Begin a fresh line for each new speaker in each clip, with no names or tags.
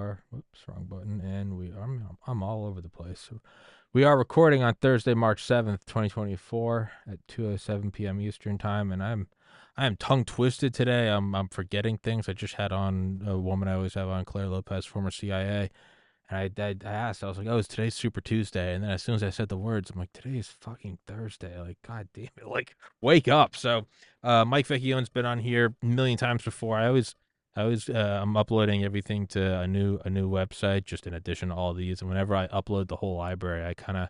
are, whoops, wrong button, and I'm all over the place. So we are recording on Thursday, March 7th, 2024 at 2:07 p.m. Eastern time, and I am tongue twisted today. I'm forgetting things. I just had on a woman I always have on, Claire Lopez, former CIA, and I asked, I was like, "Oh, is today Super Tuesday?" And then as soon as I said the words, I'm like, "Today is fucking Thursday!" Like, God damn it! Like, wake up! So, Mike Vecchione's been on here a million times before. I'm uploading everything to a new website, just in addition to all these. And whenever I upload the whole library, I kind of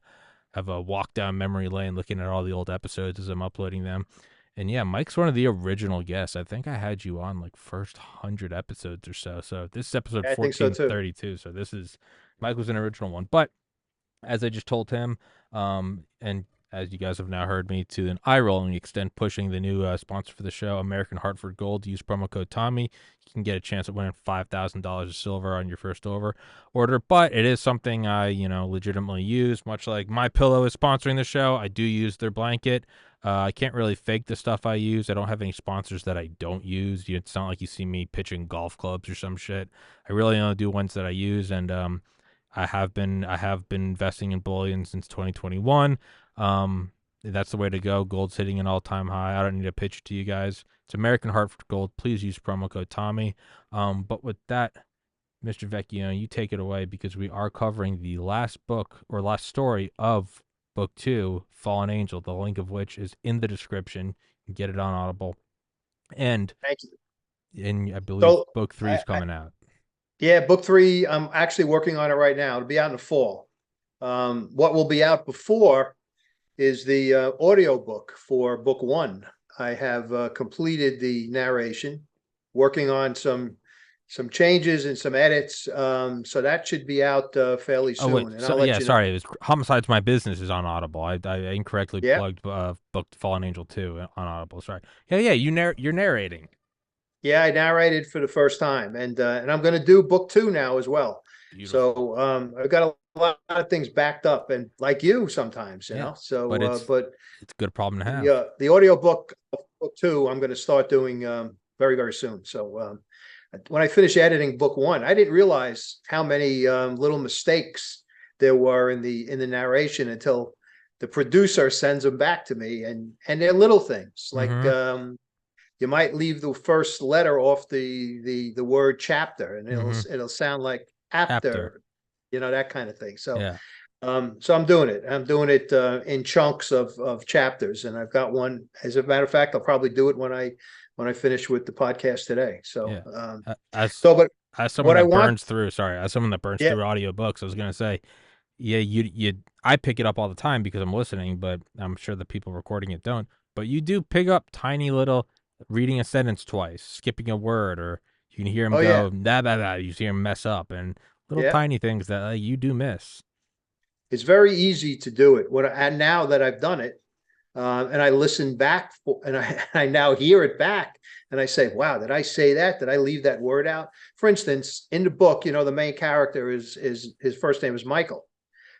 have a walk down memory lane, looking at all the old episodes as I'm uploading them. And yeah, Mike's one of the original guests. I think I had you on like first 100 episodes or so. So this is episode
I think so too.
1432. So Mike was an original one. But as I just told him, and as you guys have now heard me to an eye rolling extent, pushing the new sponsor for the show, American Hartford Gold. Use promo code Tommy. You can get a chance at winning $5,000 of silver on your first order. But it is something I, legitimately use. Much like My Pillow is sponsoring the show, I do use their blanket. I can't really fake the stuff I use. I don't have any sponsors that I don't use. It's not like you see me pitching golf clubs or some shit. I really only do ones that I use, and I have been investing in bullion since 2021. That's the way to go. Gold's hitting an all-time high. I don't need to pitch it to you guys. It's American Hartford Gold. Please use promo code Tommy. But with that, Mr. Vecchione, you take it away, because we are covering the last book or last story of book 2, Fallen Angel, the link of which is in the description. You can get it on Audible. And
Thank you.
I believe
So,
book 3 is coming out.
yeah, book 3, I'm actually working on it right now. It'll be out in the fall. What will be out before is the audio book for book 1. I have completed the narration, working on some changes and some edits. So that should be out fairly
Oh wait,
soon, and
so
I'll
yeah,
let you know.
sorry. It was Homicide's My Business is on Audible. I incorrectly
Yeah,
plugged book Fallen Angel 2 on Audible. Sorry. Yeah, you're narrating.
yeah, I narrated for the first time, and I'm going to do book 2 now as well.
Beautiful.
So I've got a lot of things backed up, and like you sometimes,
Yeah, but
So, but
it's a good problem to have.
the audio book of book 2, I'm going to start doing very very soon. So when I finish editing book 1, I didn't realize how many little mistakes there were in the narration until the producer sends them back to me, and they're little things like
Mm-hmm.
you might leave the first letter off the word chapter, and
Mm-hmm.
it'll sound like
After.
after, that kind of thing. So
Yeah.
so I'm doing it. I'm doing it in chunks of chapters, and I've got one. As a matter of fact, I'll probably do it when I finish with the podcast today. So
Yeah. As
but
as someone
what I
that
want,
burns through, sorry, as someone that burns
yeah,
through audiobooks, I was gonna say, yeah, you I pick it up all the time because I'm listening, but I'm sure the people recording it don't. But you do pick up tiny little, reading a sentence twice, skipping a word, or you can hear him
oh yeah,
go da da da. You hear him mess up, and little
yeah.
tiny things that you do miss.
It's very easy to do it. And now that I've done it, and I listen back, and I now hear it back, and I say, "Wow, did I say that? Did I leave that word out?" For instance, in the book, the main character is his first name is Michael.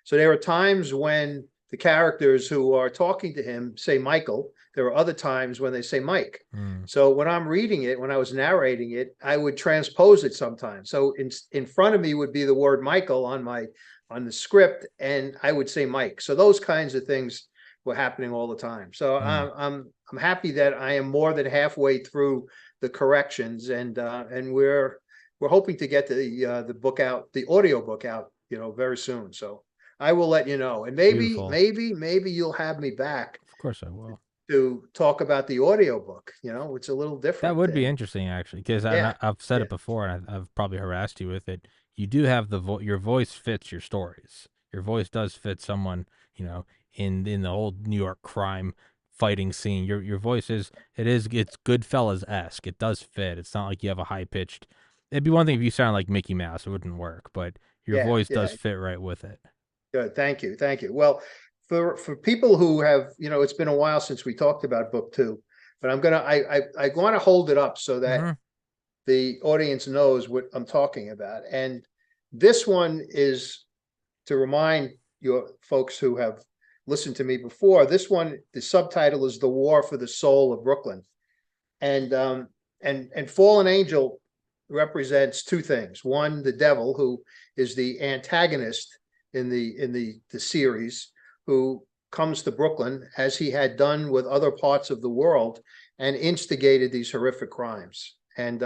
So there are times when the characters who are talking to him say Michael. There are other times when they say Mike.
Mm.
So when I'm reading it, when I was narrating it, I would transpose it sometimes. So in front of me would be the word Michael on the script, and I would say Mike. So those kinds of things were happening all the time. So
Mm.
I'm happy that I am more than halfway through the corrections, and we're hoping to get the book out, the audio book out, very soon. So I will let you know, and
Beautiful.
maybe you'll have me back
Of course I will.
to talk about the audio book. It's a little
That
different,
would be
and
interesting, actually, because
yeah,
I've said
yeah,
it before, and I've probably harassed you with it. You do have your voice fits your stories. Your voice does fit someone, you know, in the old New York crime fighting scene. Your voice it's Goodfellas esque. It does fit. It's not like you have a high pitched. It'd be one thing if you sound like Mickey Mouse, it wouldn't work. But your
yeah,
voice does
yeah.
fit right with it.
Good. Thank you. Well, for people who have, it's been a while since we talked about book 2, but I want to hold it up so that
Mm-hmm.
the audience knows what I'm talking about. And this one is to remind your folks who have listened to me before. This one, the subtitle is "The War for the Soul of Brooklyn," and and Fallen Angel represents two things. One, the devil, who is the antagonist in the series, who comes to Brooklyn, as he had done with other parts of the world, and instigated these horrific crimes. And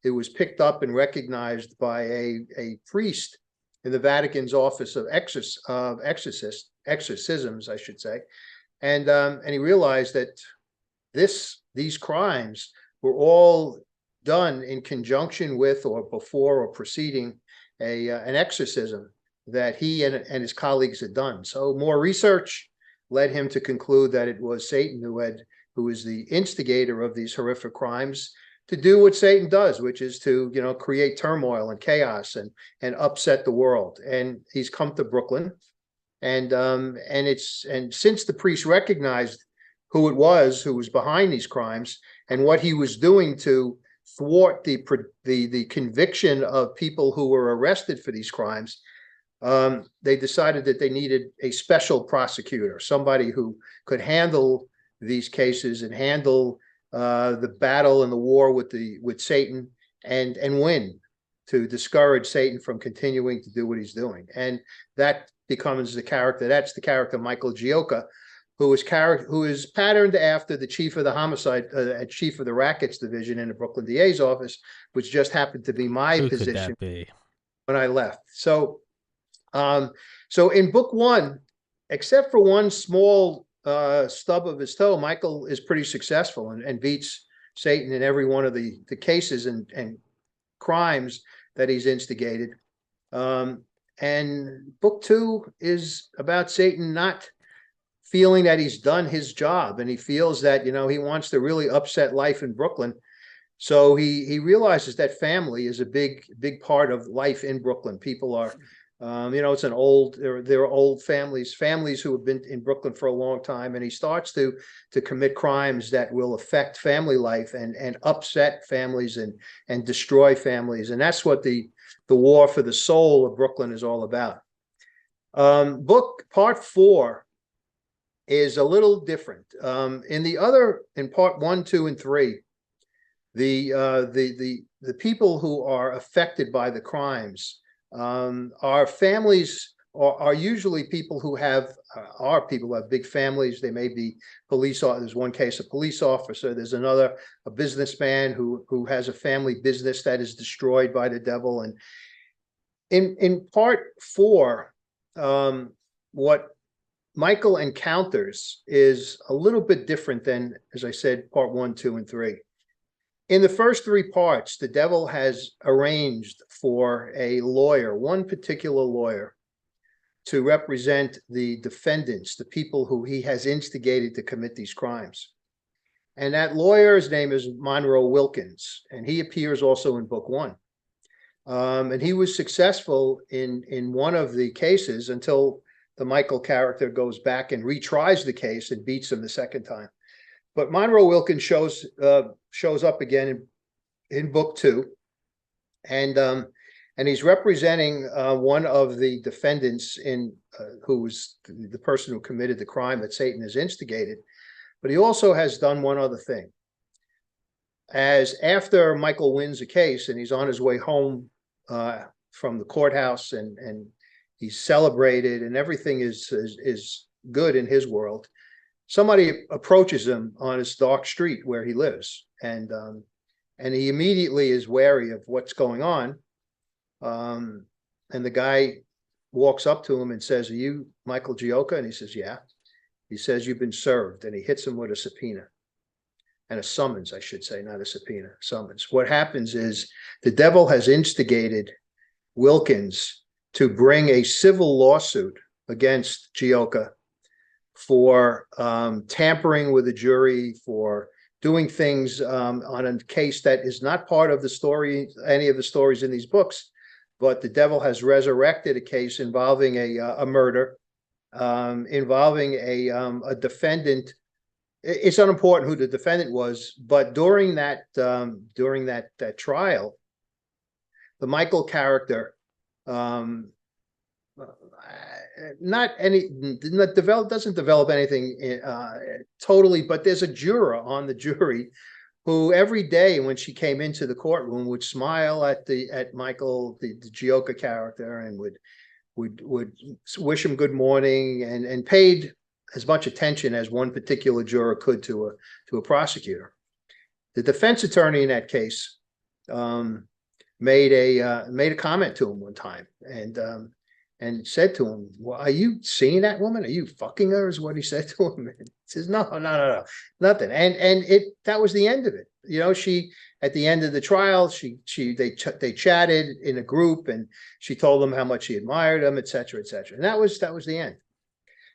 it was picked up and recognized by a priest in the Vatican's office of exorcisms, I should say. And he realized that these crimes were all done in conjunction with, or before, or preceding an exorcism that he and his colleagues had done. So more research led him to conclude that it was Satan who was the instigator of these horrific crimes, to do what Satan does, which is to, create turmoil and chaos and upset the world. And he's come to Brooklyn, and since the priest recognized who it was who was behind these crimes and what he was doing to thwart the conviction of people who were arrested for these crimes, they decided that they needed a special prosecutor, somebody who could handle these cases and handle the battle and the war with Satan and win, to discourage Satan from continuing to do what he's doing. And that becomes the character. That's the character Michael Gioca, who is patterned after the chief of the homicide, chief of the rackets division in the Brooklyn DA's office, which just happened to be my
Who
position
could that be?
when I left. So in book one, except for one small stub of his toe, Michael is pretty successful and beats Satan in every one of the cases and crimes that he's instigated. And book two is about Satan not feeling that he's done his job, and he feels that, he wants to really upset life in Brooklyn. So he realizes that family is a big part of life in Brooklyn. People are, it's there are old families who have been in Brooklyn for a long time, and he starts to commit crimes that will affect family life and upset families and destroy families. And that's what the war for the soul of Brooklyn is all about. Part 4 is a little different. In part 1, 2, and 3, the people who are affected by the crimes are families, are usually people who have big families. They may be police officers. There's one case, a police officer. There's another, a businessman who has a family business that is destroyed by the devil. And in part 4, what Michael encounters is a little bit different than, as I said, part 1, 2, and 3. In the first 3 parts, the devil has arranged for a lawyer, one particular lawyer, to represent the defendants, the people who he has instigated to commit these crimes. And that lawyer's name is Monroe Wilkins, and he appears also in book 1. And he was successful in one of the cases until the Michael character goes back and retries the case and beats him the second time. But Monroe Wilkins shows up again in book 2, and he's representing one of the defendants who was the person who committed the crime that Satan has instigated. But he also has done one other thing. As after Michael wins a case and he's on his way home from the courthouse, and he's celebrated and everything is good in his world, somebody approaches him on this dark street where he lives, and he immediately is wary of what's going on. And the guy walks up to him and says, "Are you Michael Gioca?" And he says, "Yeah." He says, "You've been served." And he hits him with a subpoena, and a summons, I should say, not a subpoena, summons. What happens is the devil has instigated Wilkins to bring a civil lawsuit against Gioca for tampering with the jury, for doing things on a case that is not part of the story, any of the stories in these books. But the devil has resurrected a case involving a murder, involving a defendant. It's unimportant who the defendant was, but during that trial, the Michael character doesn't develop anything totally, but there's a juror on the jury who every day when she came into the courtroom would smile at Michael, the Gioca character, and would wish him good morning, and paid as much attention as one particular juror could to a prosecutor. The defense attorney in that case made a comment to him one time, and said to him, "Well, are you seeing that woman? Are you fucking her?" Is what he said to him. And he says, "No, nothing." And that was the end of it. You know, she, at the end of the trial, they chatted in a group, and she told them how much she admired him, et cetera, et cetera. And that was the end.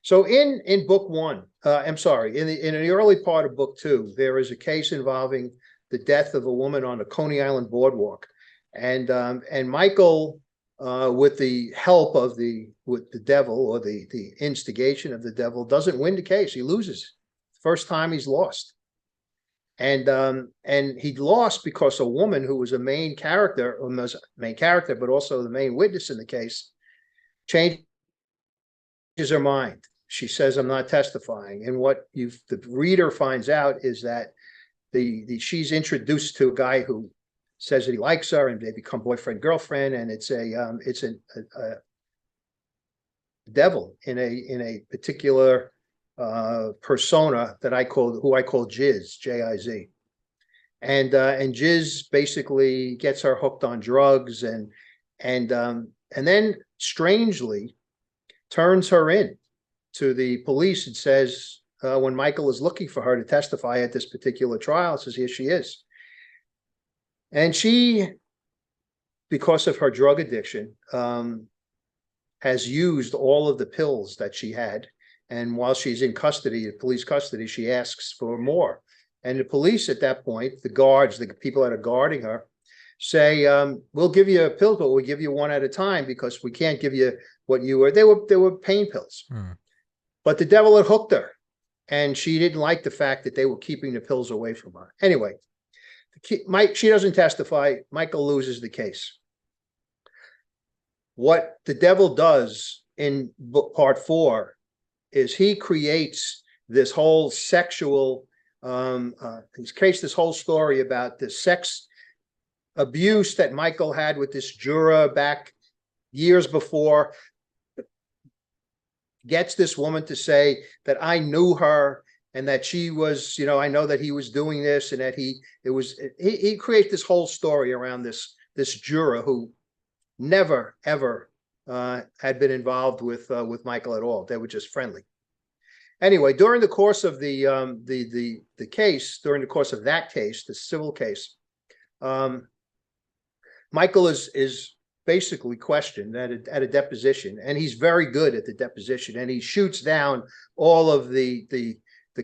So in book one, I'm sorry, in the early part of book two, there is a case involving the death of a woman on the Coney Island boardwalk, and Michael, with the help of the devil, or the instigation of the devil, doesn't win the case. He loses. First time he's lost. And he lost because a woman who was a main character, but also the main witness in the case, changes her mind. She says, "I'm not testifying." And what the reader finds out is that she's introduced to a guy who says that he likes her, and they become boyfriend girlfriend, and it's a devil in a particular persona that I call Jiz, Jiz, and Jiz basically gets her hooked on drugs, and then strangely turns her in to the police and says, when Michael is looking for her to testify at this particular trial, says, "Here she is." And she, because of her drug addiction, has used all of the pills that she had. And while she's in custody, police custody, she asks for more. And the police at that point, the guards, the people that are guarding her, say, "We'll give you a pill, but we'll give you one at a time, because we can't give you what you were." They were pain pills. But the devil had hooked her, and she didn't like the fact that they were keeping the pills away from her. Anyway, she doesn't testify. Michael loses the case. What the devil does in part four is he creates this whole sexual, he creates this whole story about the sex abuse that Michael had with this juror back years before, gets this woman to say that I knew her, and that she was, I know that he was doing this, and that he creates this whole story around this juror who never, ever had been involved with Michael at all. They were just friendly. Anyway, during the course of the case, during the course of that case, the civil case, Michael is basically questioned at a deposition, and he's very good at the deposition, and he shoots down all of the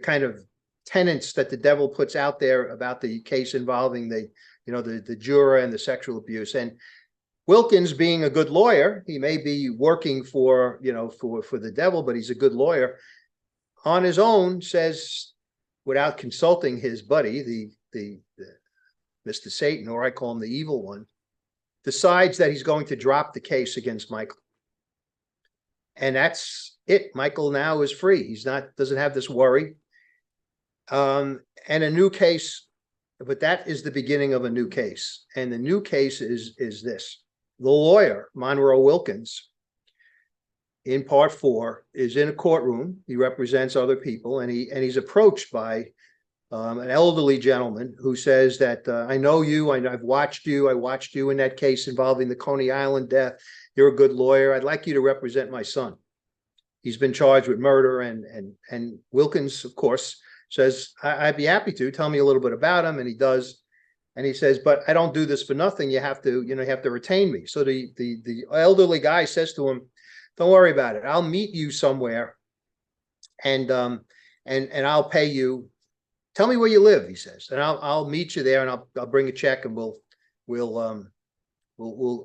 kind of tenets that the devil puts out there about the case involving the juror and the sexual abuse. And Wilkins, being a good lawyer, he may be working for the devil, but he's a good lawyer, on his own says, without consulting his buddy, the Mr. Satan, or I call him the evil one, decides that he's going to drop the case against Michael. And that's it. Michael now is free. Doesn't have this worry. And a new case, but that is the beginning of a new case. And the new case is this. The lawyer, Monroe Wilkins, in part four, is in a courtroom. He represents other people, and he's approached by an elderly gentleman who says that, "I know you, I've watched you. I watched you in that case involving the Coney Island death. You're a good lawyer. I'd like you to represent my son. He's been charged with murder." And Wilkins, of course, says, I'd be happy to. Tell me a little bit about him." And he does. And he says, "But I don't do this for nothing. You have to retain me." So the elderly guy says to him, "Don't worry about it. I'll meet you somewhere, and I'll pay you. Tell me where you live," he says, "and I'll meet you there, and I'll bring a check, and we'll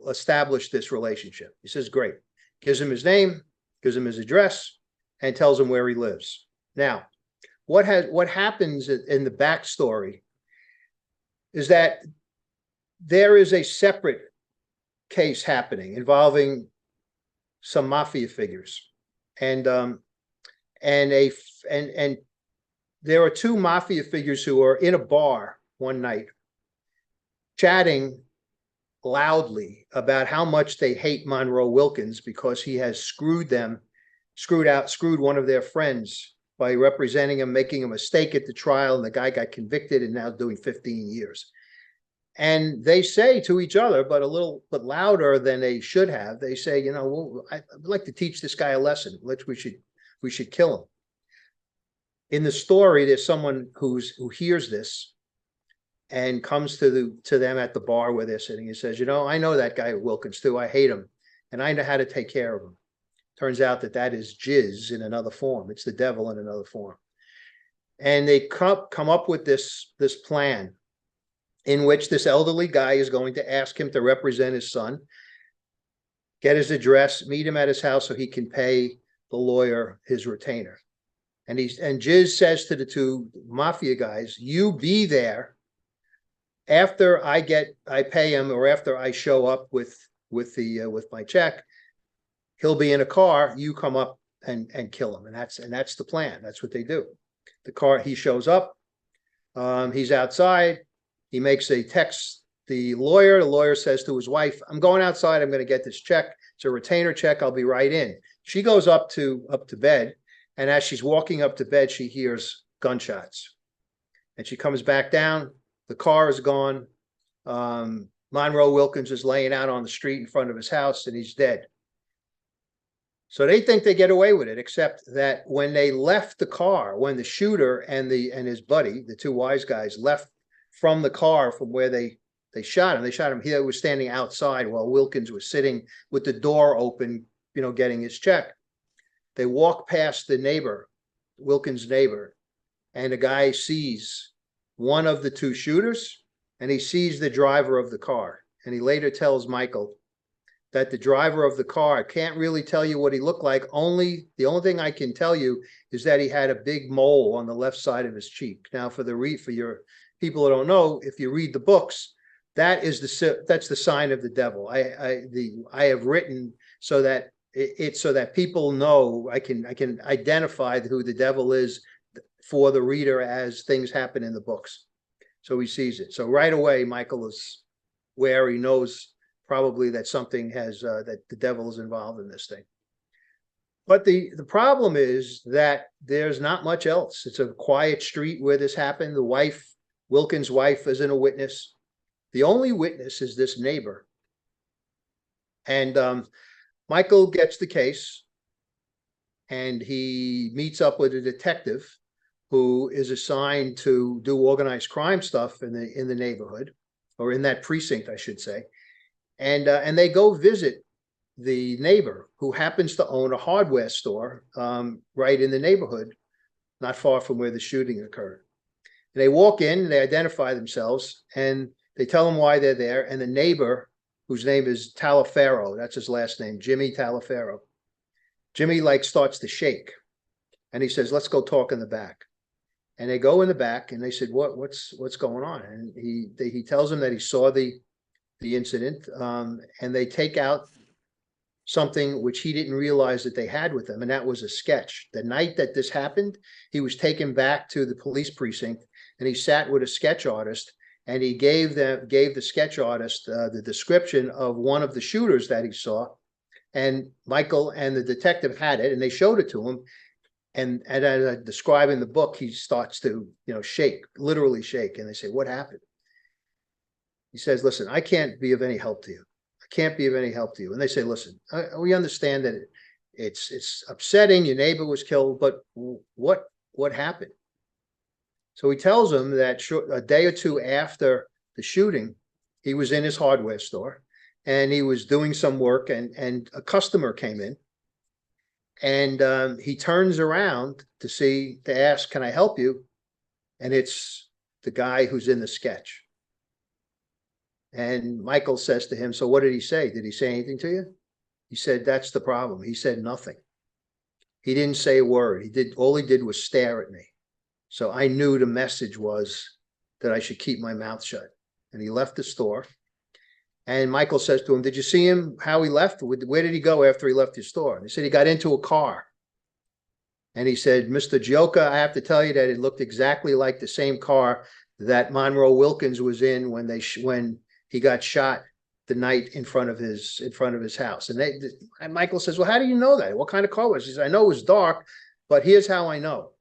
establish this relationship." He says, "Great." Gives him his name, gives him his address, and tells him where he lives. Now, what happens in the backstory is that there is a separate case happening involving some mafia figures, and there are two mafia figures who are in a bar one night, chatting loudly about how much they hate Monroe Wilkins because he has screwed one of their friends by representing him, making a mistake at the trial, and the guy got convicted and now doing 15 years. And they say to each other, but a little bit louder than they should have, they say, you know, well, I'd like to teach this guy a lesson. We should kill him. In the story, there's someone who hears this and comes to them at the bar where they're sitting. He says, you know, I know that guy Wilkins too. I hate him, and I know how to take care of him. Turns out that is jizz in another form. It's the devil in another form. And they come up with this plan in which this elderly guy is going to ask him to represent his son, get his address, meet him at his house so he can pay the lawyer his retainer. And Jizz says to the two mafia guys, you be there after I pay him, or after I show up with my check. He'll be in a car, you come up and kill him. And that's the plan. That's what they do. He shows up, he's outside, he makes a text the lawyer says to his wife, I'm going outside, I'm going to get this check. It's a retainer check, I'll be right in. She goes up to bed, and as she's walking up to bed, she hears gunshots. And she comes back down, the car is gone. Monroe Wilkins is laying out on the street in front of his house, and he's dead. So they think they get away with it, except that when they left the car, when the shooter and his buddy, the two wise guys, left from the car from where they shot him, he was standing outside while Wilkins was sitting with the door open, you know, getting his check. They walk past the neighbor, Wilkins' neighbor, and the guy sees one of the two shooters, and he sees the driver of the car. And he later tells Michael that the driver of the car, I can't really tell you what he looked like. The only thing I can tell you is that he had a big mole on the left side of his cheek. Now, for your people who don't know, if you read the books, that's the sign of the devil. I have written so that so that people know, I can identify who the devil is for the reader as things happen in the books. So he sees it. So right away, Michael is where he knows probably that something that the devil is involved in this thing. But the problem is that there's not much else. It's a quiet street where this happened. Wilkins' wife isn't a witness. The only witness is this neighbor. And Michael gets the case, and he meets up with a detective who is assigned to do organized crime stuff in the neighborhood, or in that precinct, I should say. And they go visit the neighbor, who happens to own a hardware store right in the neighborhood, not far from where the shooting occurred. And they walk in, they identify themselves, and they tell them why they're there. And the neighbor, whose name is Taliaferro, that's his last name, Jimmy Taliaferro. Jimmy starts to shake, and he says, let's go talk in the back. And they go in the back, and they said, what's going on? And he tells them that he saw the incident, and they take out something which he didn't realize that they had with them, and that was a sketch. The night that this happened, he was taken back to the police precinct, and he sat with a sketch artist, and he gave the sketch artist the description of one of the shooters that he saw. And Michael and the detective had it, and they showed it to him. And as I describe in the book, he starts to, shake, literally shake. And they say, what happened? He says, listen, I can't be of any help to you. I can't be of any help to you. And they say, listen, we understand that it's upsetting. Your neighbor was killed, but what happened? So he tells them that a day or two after the shooting, he was in his hardware store, and he was doing some work, and a customer came in, and he turns around to ask, can I help you? And it's the guy who's in the sketch. And Michael says to him, so what did he say? Did he say anything to you? He said, that's the problem. He said nothing. He didn't say a word. All he did was stare at me. So I knew the message was that I should keep my mouth shut. And he left the store. And Michael says to him, did you see him, how he left? Where did he go after he left his store? And he said he got into a car. And he said, Mr. Gioca, I have to tell you that it looked exactly like the same car that Monroe Wilkins was in when when he got shot the night in front of his house. And Michael says, "Well, how do you know that? What kind of car was it?" He says, "I know it was dark, but here's how I know.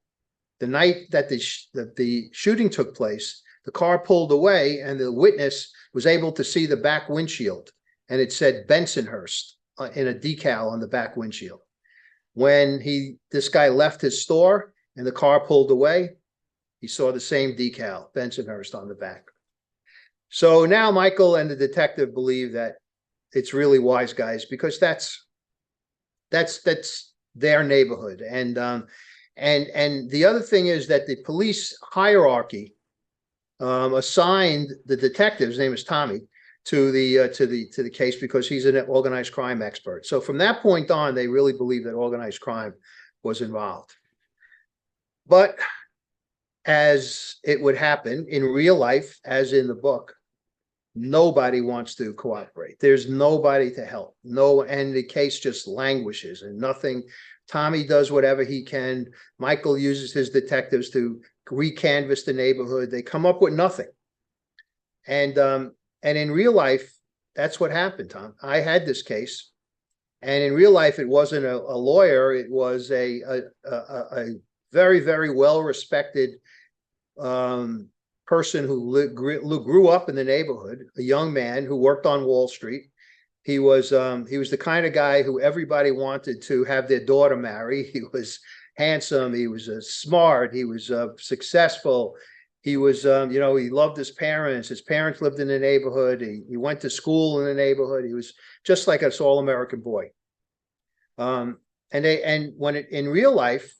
The night that the shooting took place, the car pulled away, and the witness was able to see the back windshield, and it said Bensonhurst in a decal on the back windshield. When this guy left his store and the car pulled away, he saw the same decal, Bensonhurst, on the back." So now Michael and the detective believe that it's really Wise Guys, because that's their neighborhood. And the other thing is that the police hierarchy assigned the detective, his name is Tommy, to the case, because he's an organized crime expert. So from that point on, they really believe that organized crime was involved. But as it would happen in real life, as in the book, nobody wants to cooperate. There's nobody to help. And the case just languishes and nothing. Tommy does whatever he can. Michael uses his detectives to recanvass the neighborhood. They come up with nothing. And in real life, that's what happened, Tom. I had this case, and in real life, it wasn't a lawyer. It was a very, very well-respected person who grew up in the neighborhood, a young man who worked on Wall Street. He was the kind of guy who everybody wanted to have their daughter marry. He was handsome. He was smart. He was successful. He was, he loved his parents. His parents lived in the neighborhood. He went to school in the neighborhood. He was just like an all-American boy. In real life,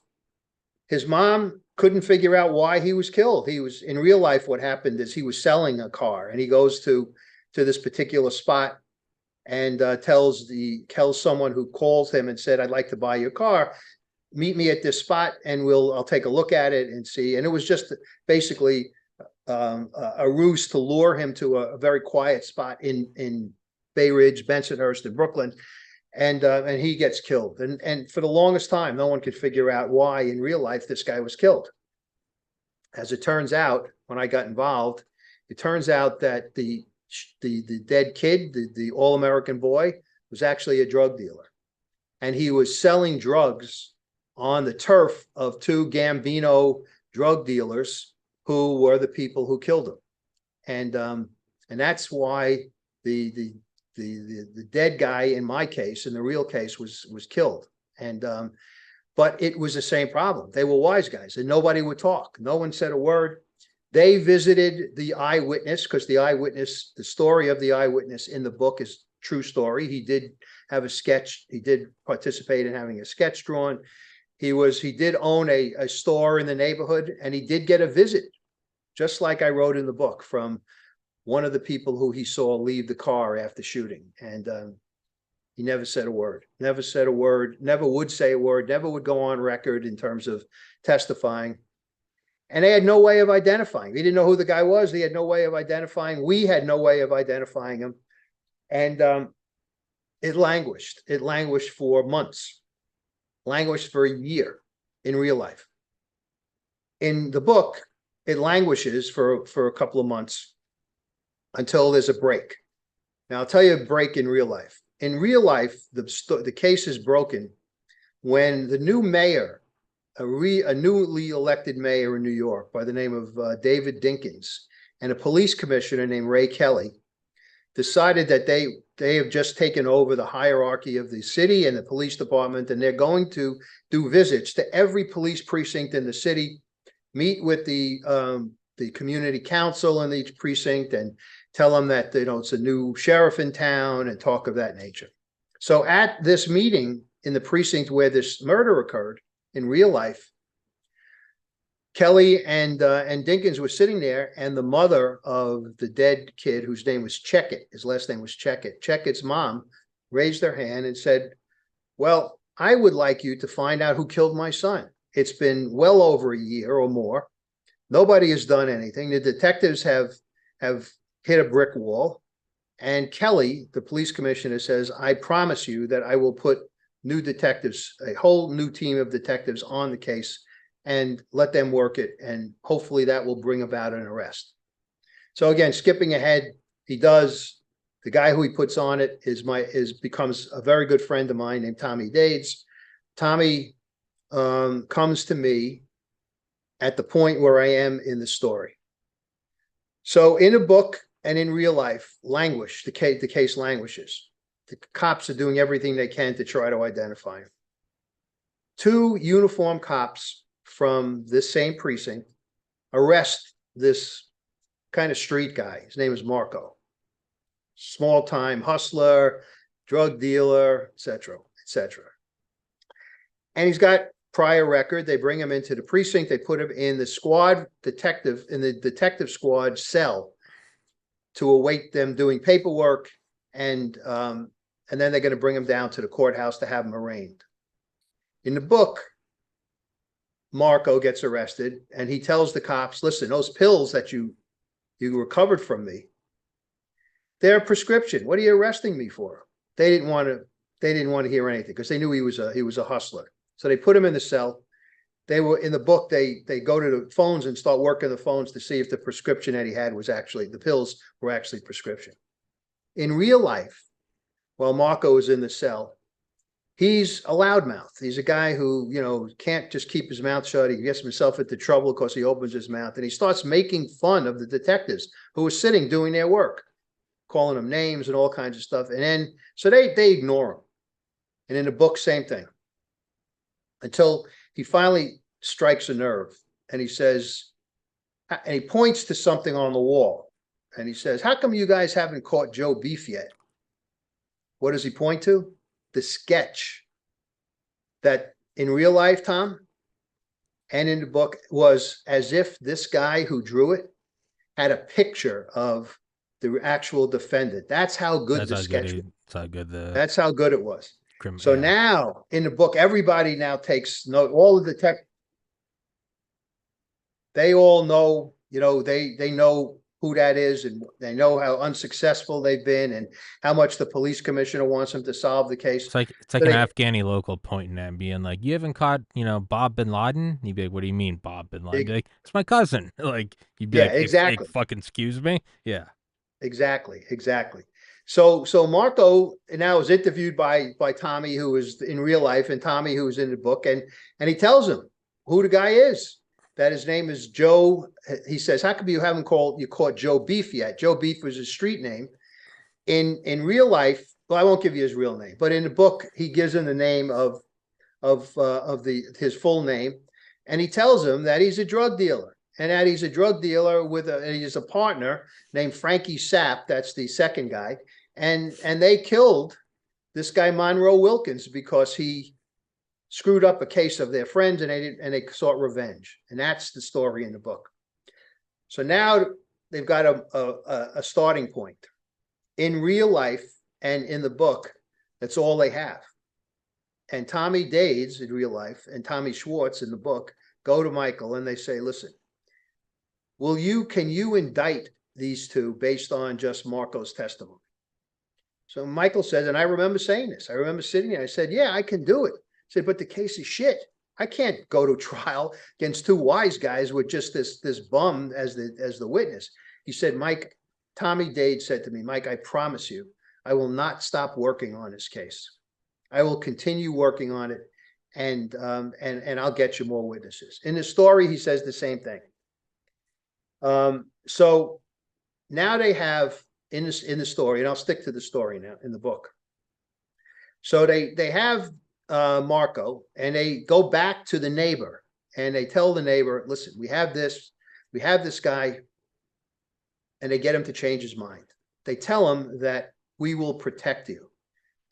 his mom couldn't figure out why he was killed. In real life, what happened is he was selling a car, and he goes to this particular spot and tells someone who calls him and said, "I'd like to buy your car. Meet me at this spot, and I'll take a look at it and see." And it was just basically a ruse to lure him to a very quiet spot in Bay Ridge, Bensonhurst, in Brooklyn. And he gets killed. And for the longest time, no one could figure out why in real life this guy was killed. As it turns out, when I got involved, it turns out that the dead kid, the all-American boy, was actually a drug dealer. And he was selling drugs on the turf of two Gambino drug dealers who were the people who killed him. And that's why the dead guy in my case, in the real case, was killed. But it was the same problem. They were Wise Guys, and nobody would talk. No one said a word. They visited the eyewitness, because the story of the eyewitness in the book is true story. He did have a sketch. He did participate in having a sketch drawn. He did own a store in the neighborhood, and he did get a visit, just like I wrote in the book, from one of the people who he saw leave the car after shooting. And he never said a word, never said a word, never would say a word, never would go on record in terms of testifying. And they had no way of identifying. He didn't know who the guy was. He had no way of identifying. We had no way of identifying him. And it languished. It languished for months, languished for a year in real life. In the book, it languishes for a couple of months until there's a break. Now, I'll tell you a break in real life. In real life, the case is broken when the new mayor, a newly elected mayor in New York by the name of David Dinkins, and a police commissioner named Ray Kelly decided that they have just taken over the hierarchy of the city and the police department, and they're going to do visits to every police precinct in the city, meet with the community council in each precinct, and tell them that it's a new sheriff in town, and talk of that nature. So at this meeting in the precinct where this murder occurred in real life, Kelly and Dinkins were sitting there, and the mother of the dead kid, whose name was Checkett, his last name was Checkett, Checkett's mom raised their hand and said, "Well, I would like you to find out who killed my son. It's been well over a year or more. Nobody has done anything. The detectives have hit a brick wall." And Kelly, the police commissioner, says, "I promise you that I will put new detectives, a whole new team of detectives on the case, and let them work it. And hopefully that will bring about an arrest. So again, skipping ahead, he does. The guy who he puts on it becomes a very good friend of mine named Tommy Dades. Tommy comes to me at the point where I am in the story. So in a book and in real life, the case languishes. The cops are doing everything they can to try to identify him. Two uniformed cops from this same precinct arrest this kind of street guy. His name is Marco. Small-time hustler, drug dealer, etc., etc. And he's got prior record. They bring him into the precinct. They put him in the detective squad cell to await them doing paperwork, and then they're going to bring him down to the courthouse to have him arraigned. In the book, Marco gets arrested, and he tells the cops, "Listen, those pills that you recovered from me, they're a prescription. What are you arresting me for?" They didn't want to hear anything because they knew he was a hustler. So they put him in the cell. They were in the book. They go to the phones and start working the phones to see if the prescription that he had was actually, the pills were actually prescription. In real life, while Marco is in the cell, he's a loudmouth. He's a guy who, can't just keep his mouth shut. He gets himself into trouble because he opens his mouth, and he starts making fun of the detectives who are sitting doing their work, calling them names and all kinds of stuff. And then, so they ignore him. And in the book, same thing. Until he finally strikes a nerve, and he says, and he points to something on the wall, and he says, "How come you guys haven't caught Joe Beef yet?" What does he point to? The sketch that in real life, Tom, and in the book, was as if this guy who drew it had a picture of the actual defendant. That's how good the sketch was. That's how good it was. So now in the book, everybody now takes note. All the detectives, they all know, they know who that is, and they know how unsuccessful they've been and how much the police commissioner wants them to solve the case.
It's like an Afghani local pointing at being like, "You haven't caught, Bob bin Laden?" You'd be like, "What do you mean, Bob bin Laden?" You'd be like, "It's my cousin." Like, you'd be like,
exactly.
Fucking excuse me. Yeah.
Exactly. So Marco now is interviewed by Tommy, who is in real life, and Tommy, who is in the book, and he tells him who the guy is. That his name is Joe. He says, "How come you haven't caught Joe Beef yet?" Joe Beef was his street name. In real life, well, I won't give you his real name, but in the book, he gives him the name of his full name, and he tells him that he's a drug dealer. And that he's a drug dealer he's a partner named Frankie Sapp. That's the second guy. And they killed this guy, Monroe Wilkins, because he screwed up a case of their friends, and they sought revenge. And that's the story in the book. So now they've got a starting point. In real life and in the book, that's all they have. And Tommy Dades in real life and Tommy Schwartz in the book go to Michael, and they say, "Listen, can you indict these two based on just Marco's testimony?" So Michael says, and I remember saying this, I remember sitting there, I said, "Yeah, I can do it." I said, "But the case is shit. I can't go to trial against two wise guys with just this bum as the witness." He said, "Mike," Tommy Dade said to me, "Mike, I promise you, I will not stop working on this case. I will continue working on it, and I'll get you more witnesses." In the story, he says the same thing. So now they have in the story, and I'll stick to the story now in the book. So they have Marco, and they go back to the neighbor, and they tell the neighbor, "Listen, we have this guy," and they get him to change his mind. They tell him that we will protect you.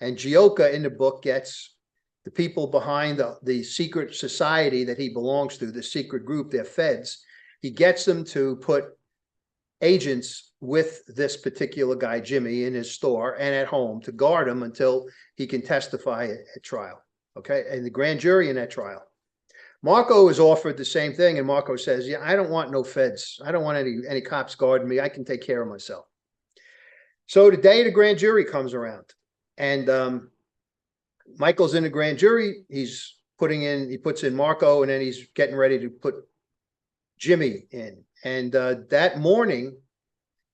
And Gioca in the book gets the people behind the secret society that he belongs to, the secret group, they're feds. He gets them to put agents with this particular guy, Jimmy, in his store and at home to guard him until he can testify at trial. Okay. And the grand jury in that trial. Marco is offered the same thing. And Marco says, "Yeah, I don't want no feds. I don't want any cops guarding me. I can take care of myself." So the day the grand jury comes around, and Michael's in the grand jury. He's he puts in Marco, and then he's getting ready to put Jimmy in. And that morning,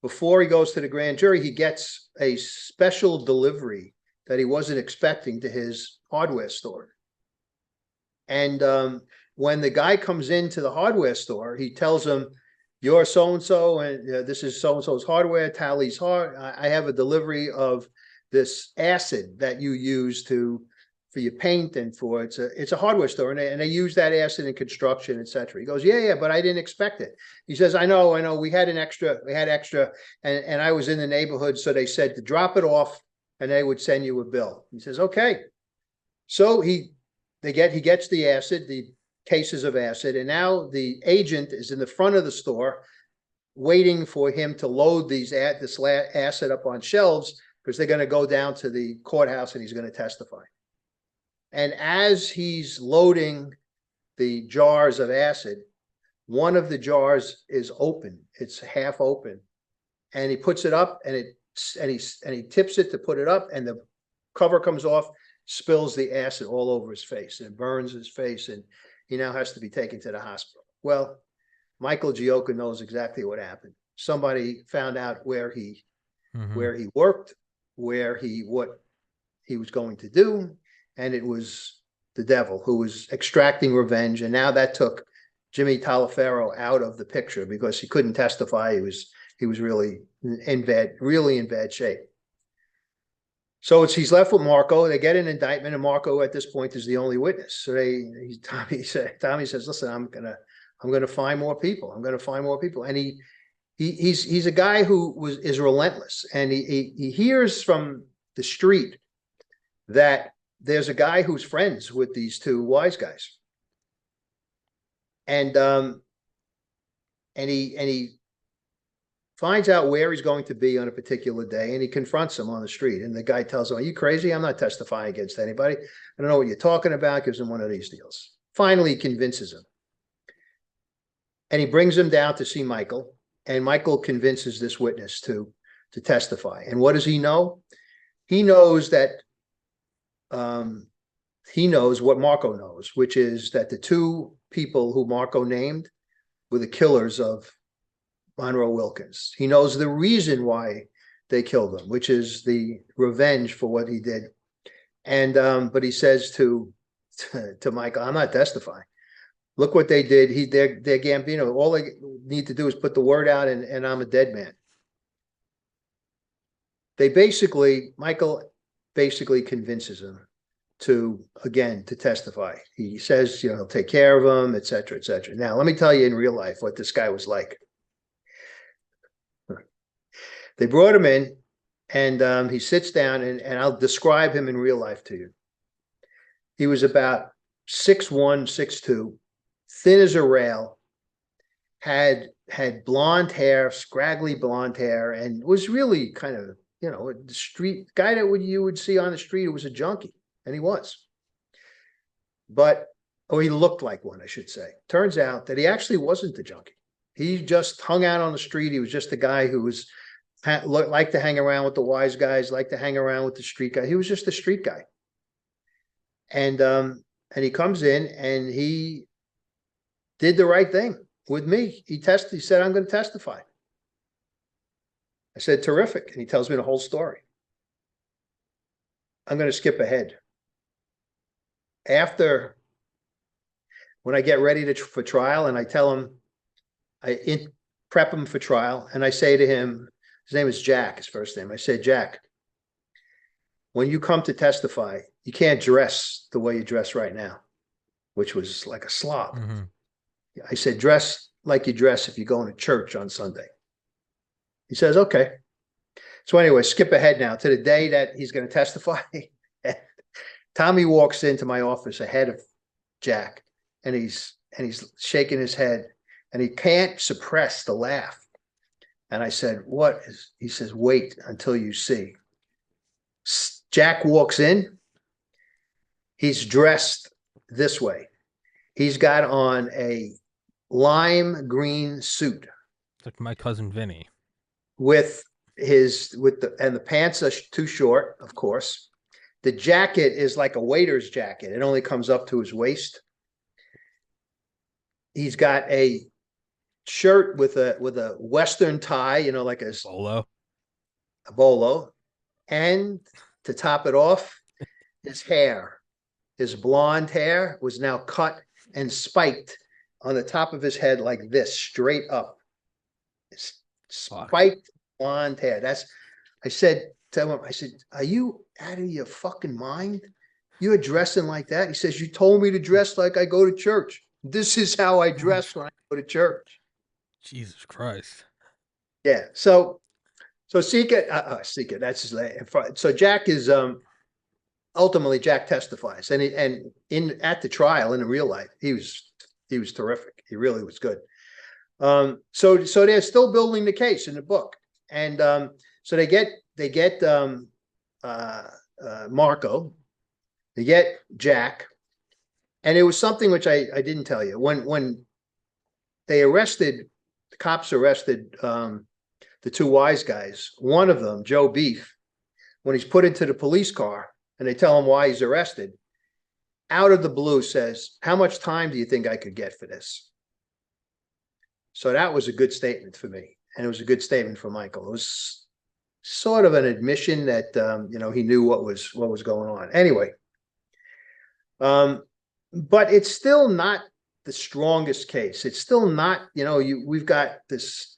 before he goes to the grand jury, he gets a special delivery that he wasn't expecting to his hardware store. And when the guy comes into the hardware store, he tells him, "You're so-and-so, and this is so-and-so's hardware, Tally's I have a delivery of this acid that you use for your paint and for it's a hardware store, and they use that acid in construction, etc." He goes, yeah, but I didn't expect it. He says, I know, we had extra, and I was in the neighborhood, so they said to drop it off and they would send you a bill. He says, okay. So he gets the acid, the cases of acid, and now the agent is in the front of the store waiting for him to load this acid up on shelves, because they're going to go down to the courthouse and he's going to testify. And as he's loading the jars of acid, one of the jars is open. It's half open, and he puts it up, and he tips it to put it up, and the cover comes off, spills the acid all over his face, and it burns his face, and he now has to be taken to the hospital. Well, Michael Gioca knows exactly what happened. Somebody found out where he worked, what he was going to do, and it was the devil who was extracting revenge. And now that took Jimmy Taliaferro out of the picture, because he couldn't testify. He was really in bad shape. So he's left with Marco. They get an indictment, and Marco at this point is the only witness. So Tommy says, "Listen, I'm gonna find more people. I'm gonna find more people." And he's a guy who is relentless, and he hears from the street that there's a guy who's friends with these two wise guys, and he finds out where he's going to be on a particular day, and he confronts him on the street. And the guy tells him, "Are you crazy? I'm not testifying against anybody. I don't know what you're talking about." Gives him one of these deals. Finally, he convinces him, and he brings him down to see Michael. And Michael convinces this witness to testify. And what does he know? He knows that he knows what Marco knows, which is that the two people who Marco named were the killers of Monroe Wilkins. He knows the reason why they killed him, which is the revenge for what he did. And but he says to Michael, "I'm not testifying. Look what they did. They're Gambino. All they need to do is put the word out, and I'm a dead man." Michael basically convinces him to testify. He says, he'll take care of him, et cetera, et cetera. Now, let me tell you in real life what this guy was like. They brought him in, and he sits down, and I'll describe him in real life to you. He was about 6'1", 6'2", thin as a rail, had blonde hair, scraggly blonde hair, and was really kind of, a street guy that you would see on the street who was a junkie, and he was. Or he looked like one, I should say. Turns out that he actually wasn't a junkie. He just hung out on the street. He was just a guy who liked to hang around with the wise guys, liked to hang around with the street guy. He was just a street guy. And he comes in, and he did the right thing with me. He said, "I'm going to testify." I said, "Terrific." And he tells me the whole story. I'm going to skip ahead. When I get ready for trial, and I tell him, prep him for trial, and I say to him, his name is Jack, his first name. I said, "Jack, when you come to testify, you can't dress the way you dress right now," which was like a slob.
Mm-hmm.
I said, "Dress like you dress if you're going to church on Sunday." He says, "Okay." So anyway, skip ahead now to the day that he's going to testify. Tommy walks into my office ahead of Jack, and he's shaking his head, and he can't suppress the laugh. And I said, "What is?" He says, "Wait until you see." Jack walks in. He's dressed this way. He's got on a lime green suit.
It's like my cousin Vinny.
And the pants are too short, of course. The jacket is like a waiter's jacket. It only comes up to his waist. He's got a shirt with a Western tie, you know, like a bolo. And to top it off, his hair, his blonde hair was now cut and spiked on the top of his head like this, straight up.
Fuck.
Spiked blonde hair. I said to him, I said, are you out of your fucking mind? You're dressing like that? He says, you told me to dress like I go to church. This is how I dress when I go to church.
Jesus Christ.
Yeah. So Sika, that's his name. So Jack is ultimately Jack testifies, and in at the trial in real life, he was terrific. He really was good. So they're still building the case in the book, and so they get Marco, they get Jack, and it was something which I didn't tell you when they arrested the cops arrested the two wise guys. One of them, Joe Beef, when he's put into the police car and they tell him why he's arrested, out of the blue says, how much time do you think I could get for this? So that was a good statement for me. And it was a good statement for Michael. It was sort of an admission that, he knew what was going on. Anyway, but it's still not the strongest case. It's still not, we've got this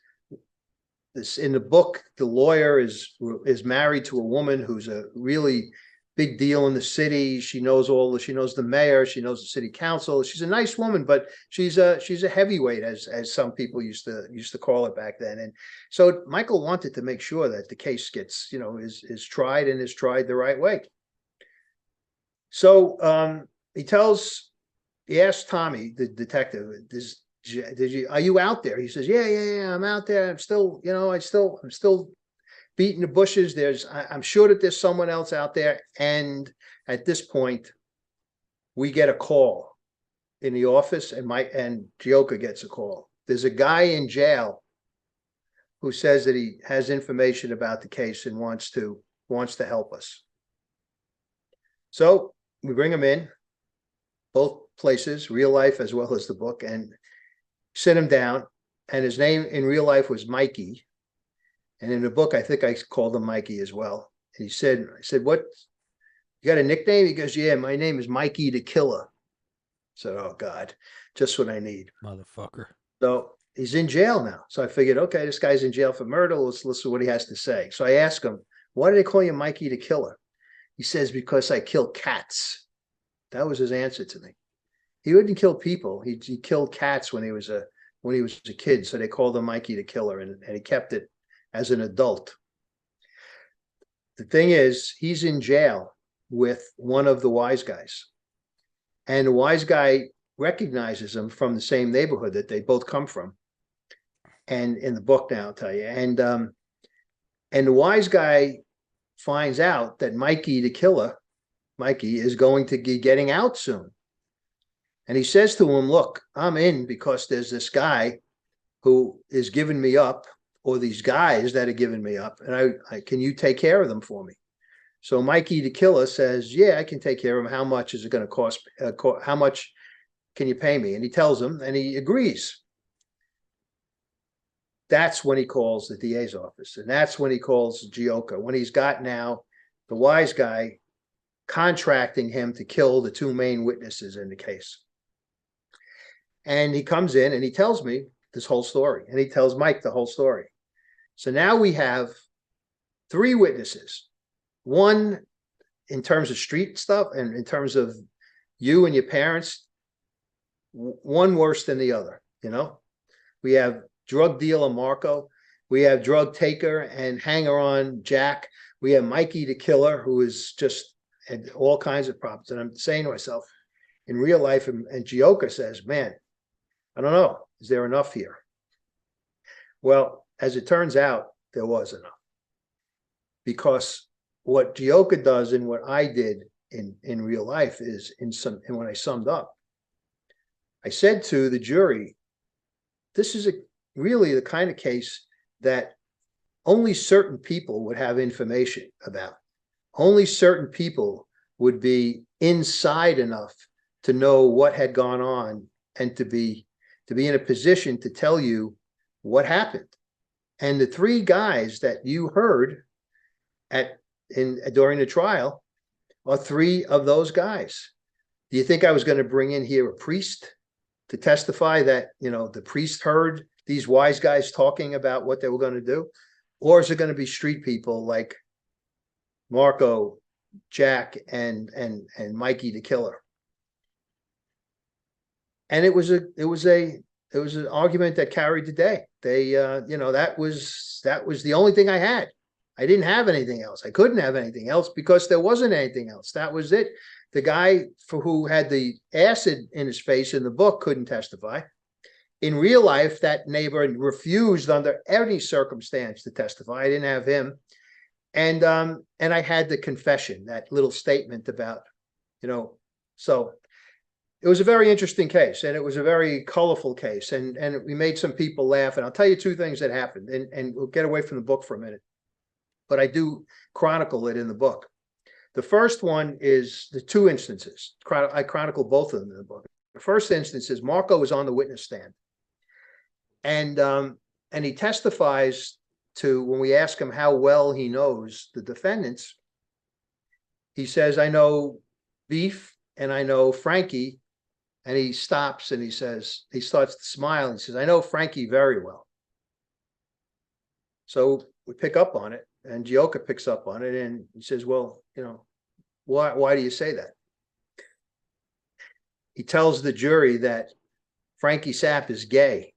in the book, the lawyer is married to a woman who's a really big deal in the city. She knows the mayor, she knows the city council. She's a nice woman, but she's a heavyweight, as some people used to call it back then. And so Michael wanted to make sure that the case gets, is tried and is tried the right way. So he asked Tommy, the detective, are you out there? He says, yeah, I'm out there. I'm still, I'm still beating the bushes. I'm sure that there's someone else out there. And at this point, we get a call in the office, and Gioca gets a call. There's a guy in jail who says that he has information about the case and wants to help us. So we bring him in, both places, real life as well as the book, and sit him down. And his name in real life was Mikey. And in the book, I think I called him Mikey as well. And I said, what, you got a nickname? He goes, yeah, my name is Mikey the Killer. I said, oh God, just what I need.
Motherfucker.
So he's in jail now. So I figured, okay, this guy's in jail for murder. Let's listen to what he has to say. So I asked him, why do they call you Mikey the Killer? He says, because I kill cats. That was his answer to me. He wouldn't kill people. He killed cats when he was a kid. So they called him Mikey the Killer, and he kept it as an adult. The thing is, he's in jail with one of the wise guys, and the wise guy recognizes him from the same neighborhood that they both come from. And in the book now, I'll tell you, and the wise guy finds out that Mikey the Killer, Mikey, is going to be getting out soon. And he says to him, look, I'm in because there's this guy who is giving me up, or these guys that are giving me up, and I can you take care of them for me? So Mikey the Killer says, yeah, I can take care of them. How much is it going to cost? How much can you pay me? And he tells him, and he agrees. That's when he calls the DA's office, and that's when he calls Gioca, when he's got now the wise guy contracting him to kill the two main witnesses in the case. And he comes in and he tells me this whole story, and he tells Mike the whole story. So now we have three witnesses, one in terms of street stuff and in terms of you and your parents, one worse than the other. We have drug dealer Marco, we have drug taker and hanger on Jack, we have Mikey the Killer, who is just had all kinds of problems. And I'm saying to myself, in real life, and Gioca says, man, I don't know, is there enough here? Well, as it turns out, there was enough. Because what Gioca does and what I did in real life is, and when I summed up, I said to the jury, this is really the kind of case that only certain people would have information about. Only certain people would be inside enough to know what had gone on and to be in a position to tell you what happened. And the three guys that you heard during the trial are three of those guys. Do you think I was going to bring in here a priest to testify that, the priest heard these wise guys talking about what they were going to do? Or is it going to be street people like Marco, Jack, and Mikey the Killer? And it was an argument that carried the day. They, that was the only thing I had. I didn't have anything else. I couldn't have anything else because there wasn't anything else. That was it. The guy who had the acid in his face in the book couldn't testify. In real life, that neighbor refused under any circumstance to testify. I didn't have him. And I had the confession, that little statement about, so it was a very interesting case, and it was a very colorful case, and we made some people laugh. And I'll tell you two things that happened, and we'll get away from the book for a minute, but I do chronicle it in the book. The first one is the two instances. I chronicle both of them in the book. The first instance is Marco was on the witness stand, and he testifies to, when we ask him how well he knows the defendants, he says, I know Beef and I know Frankie. And he stops and he says, he starts to smile and he says, I know Frankie very well. So we pick up on it, and Gioca picks up on it, and he says, well, why do you say that? He tells the jury that Frankie Sapp is gay,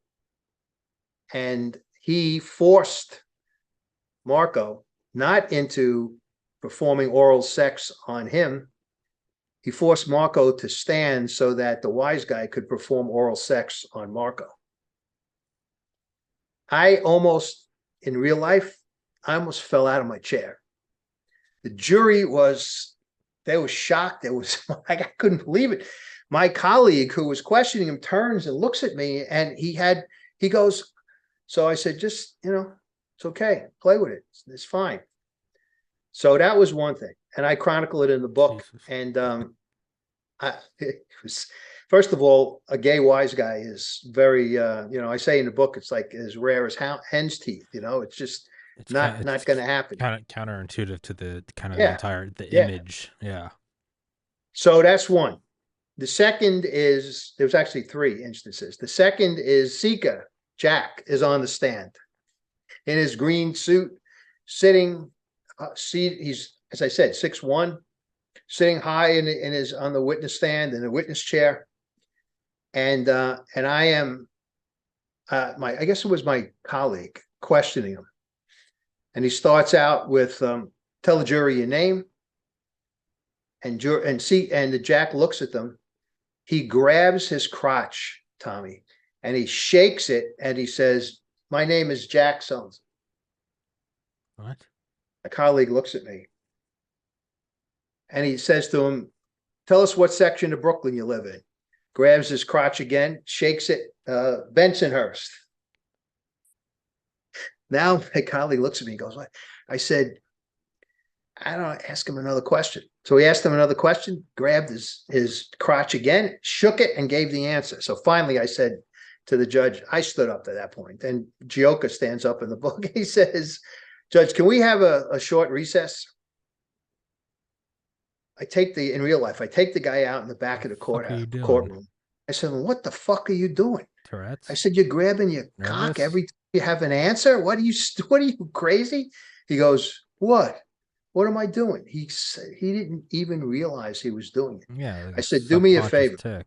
and he forced Marco not into performing oral sex on him. He forced Marco to stand so that the wise guy could perform oral sex on Marco. In real life, I almost fell out of my chair. The jury they were shocked. I couldn't believe it. My colleague who was questioning him turns and looks at me, and he goes, so I said, just, it's okay. Play with it. It's fine. So that was one thing. And I chronicle it in the book. Jesus. And it was, first of all, a gay wise guy is very, I say in the book, it's like as rare as hen's teeth. It's just not going to happen.
Kind of counterintuitive to the kind of the image. Yeah.
So that's one. The second is, there's actually three instances. The second is Sika, Jack, is on the stand in his green suit, sitting, he's, as I said, 6'1", sitting high on the witness stand, in the witness chair. And I am, I guess it was my colleague questioning him. And he starts out with, tell the jury your name. And the Jack looks at them. He grabs his crotch, Tommy, and he shakes it, and he says, my name is Jack Sons.
What?
My colleague looks at me, and he says to him, tell us what section of Brooklyn you live in. Grabs his crotch again, shakes it, Bensonhurst. Now my colleague looks at me and goes, what? I said, I don't know, ask him another question. So he asked him another question, grabbed his crotch again, shook it, and gave the answer. So finally I said to the judge, I stood up at that point, and Gioca stands up in the book. He says, Judge, can we have a short recess? In real life, I take the guy out in the back of the courtroom. I said, well, what the fuck are you doing?
Tourette's?
I said, you're grabbing your cock every time you have an answer? What are you crazy? He goes, what? What am I doing? He said he didn't even realize he was doing it.
Yeah.
I said, do me a favor.
Tick.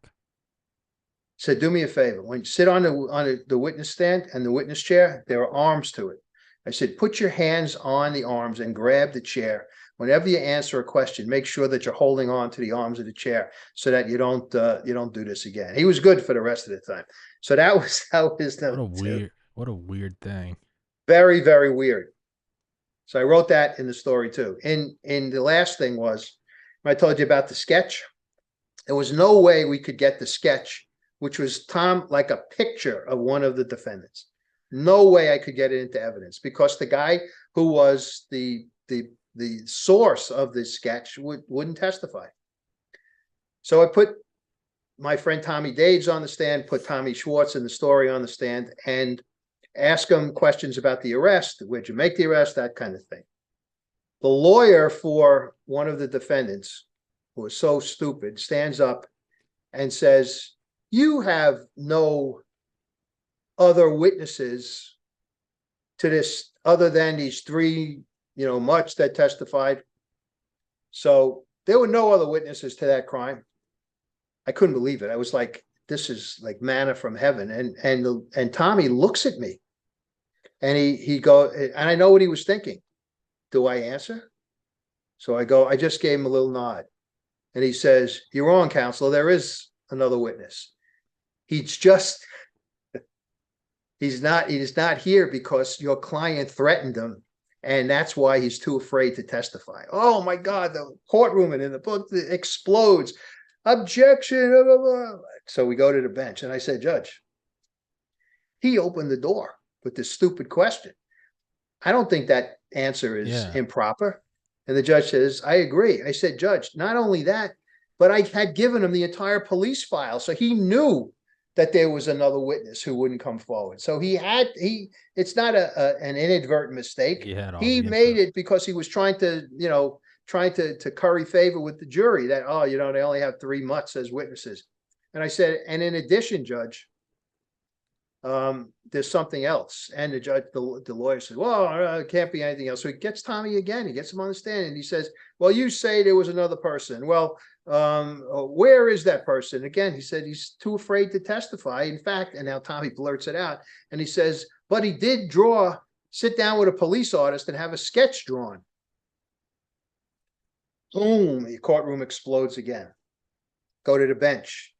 Said, do me a favor. When you sit on the witness stand and the witness chair, there are arms to it. I said, put your hands on the arms and grab the chair. Whenever you answer a question, make sure that you're holding on to the arms of the chair so that you don't do this again. He was good for the rest of the time. So that was
what a weird thing.
Very, very weird. So I wrote that in the story too. In the last thing was, I told you about the sketch. There was no way we could get the sketch, which was like a picture of one of the defendants. No way I could get it into evidence, because the guy who was the the source of this sketch wouldn't testify. So I put my friend Tommy Dades on the stand, put Tommy Schwartz in the story on the stand, and ask him questions about the arrest. Where'd you make the arrest? That kind of thing. The lawyer for one of the defendants, who was so stupid, stands up and says, you have no other witnesses to this other than these three, much that testified. So there were no other witnesses to that crime. I couldn't believe it. I was like, this is like manna from heaven. And Tommy looks at me and he goes, and I know what he was thinking. Do I answer? So I just gave him a little nod. And he says, you're wrong, counsel. There is another witness. He's not here because your client threatened him. And that's why he's too afraid to testify. Oh my God, the courtroom and in the book explodes. Objection. Blah, blah, blah. So we go to the bench and I said, Judge, he opened the door with this stupid question. I don't think that answer is improper. And the judge says, I agree. I said, Judge, not only that, but I had given him the entire police file. So he knew that there was another witness who wouldn't come forward. So it's not an inadvertent mistake. He made it because he was trying to curry favor with the jury that, they only have 3 mutts as witnesses. And I said, and in addition, Judge, there's something else. And the lawyer said, well, it can't be anything else. So he gets Tommy again, he gets him on the stand and he says, well, you say there was another person. Well, where is that person? Again, he said he's too afraid to testify. In fact, and now Tommy blurts it out and he says, but he did sit down with a police artist and have a sketch drawn. Boom, the courtroom explodes again. Go to the bench.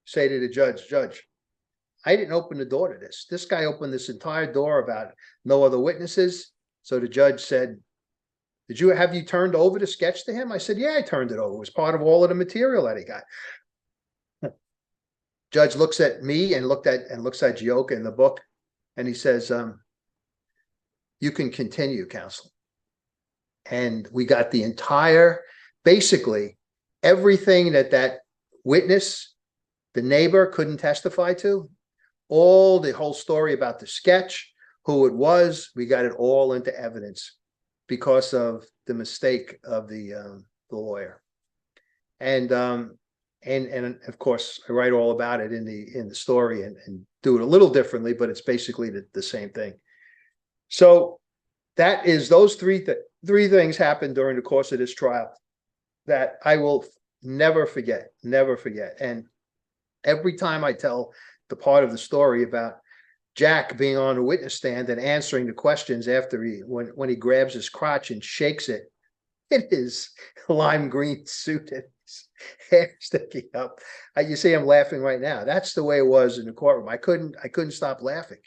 Say to the judge, Judge, I didn't open the door to this. This guy opened this entire door about no other witnesses. So the judge said, have you turned over the sketch to him? I said, yeah, I turned it over. It was part of all of the material that he got. Judge looks at me and looks at Gioka in the book. And he says, you can continue, counsel. And we got basically everything that witness, the neighbor, couldn't testify to. The whole story about the sketch, who it was, we got it all into evidence because of the mistake of the lawyer. And of course, I write all about it in the story and do it a little differently, but it's basically the same thing. So that is those three things happened during the course of this trial that I will never forget. And every time I tell the part of the story about Jack being on the witness stand and answering the questions after when he grabs his crotch and shakes it in his lime green suit and his hair sticking up, you see I'm laughing right now. That's the way it was in the courtroom. I couldn't stop laughing.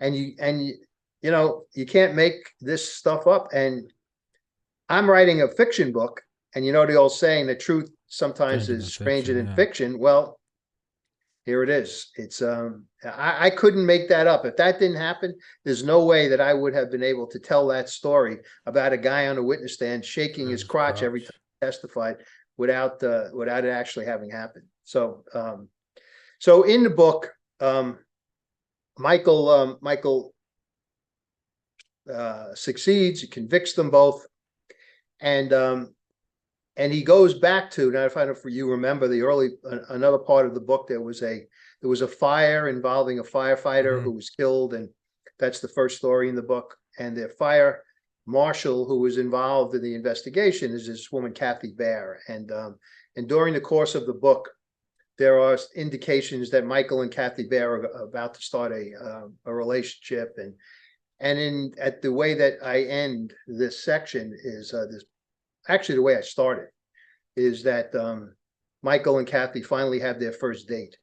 And you can't make this stuff up. And I'm writing a fiction book, and the old saying, the truth sometimes is stranger than fiction. Well, here it is. It's I couldn't make that up. If that didn't happen, there's no way that I would have been able to tell that story about a guy on a witness stand shaking his crotch every time he testified without it actually having happened. So in the book, Michael succeeds. He convicts them both, and he goes back to, now if I don't know if you remember another part of the book, there was a fire involving a firefighter who was killed, and that's the first story in the book. And the fire marshal who was involved in the investigation is this woman, Kathy Bear. And during the course of the book, there are indications that Michael and Kathy Bear are about to start a relationship. And at the way that I end this section is actually the way I started is that Michael and Kathy finally have their first date,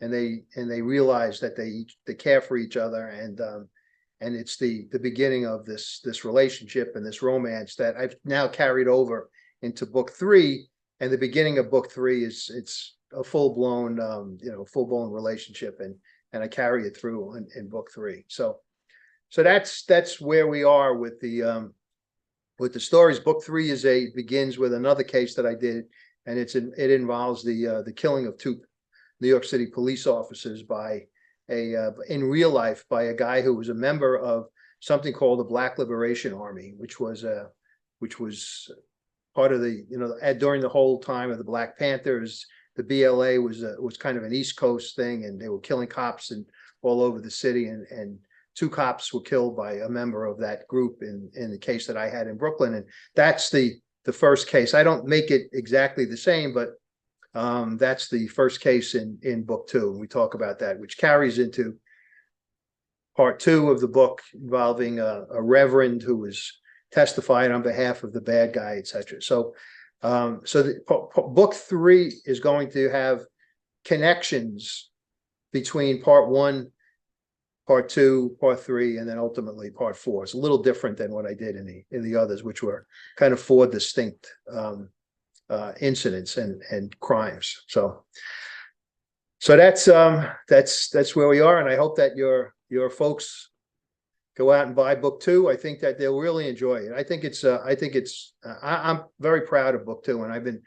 and they realize that they care for each other, and it's the beginning of this relationship and this romance that I've now carried over into book 3. And the beginning of book 3 it's a full-blown relationship, and I carry it through in book 3. So that's where we are with the with the stories. Book 3 begins with another case that I did, and it involves the killing of 2 New York City police officers by in real life by a guy who was a member of something called the Black Liberation Army, which was part of the, during the whole time of the Black Panthers. The BLA was kind of an East Coast thing, and they were killing cops and all over the city, and 2 cops were killed by a member of that group in the case that I had in Brooklyn. And that's the first case. I don't make it exactly the same, but that's the first case in book 2. And we talk about that, which carries into part 2 of the book, involving a reverend who was testifying on behalf of the bad guy, etc. So book 3 is going to have connections between part 1, part 2, part 3, and then ultimately part 4. It's a little different than what I did in the others, which were kind of 4 distinct incidents and crimes. So that's where we are, and I hope that your folks go out and buy book 2. I think that they'll really enjoy it. I'm very proud of book 2, and I've been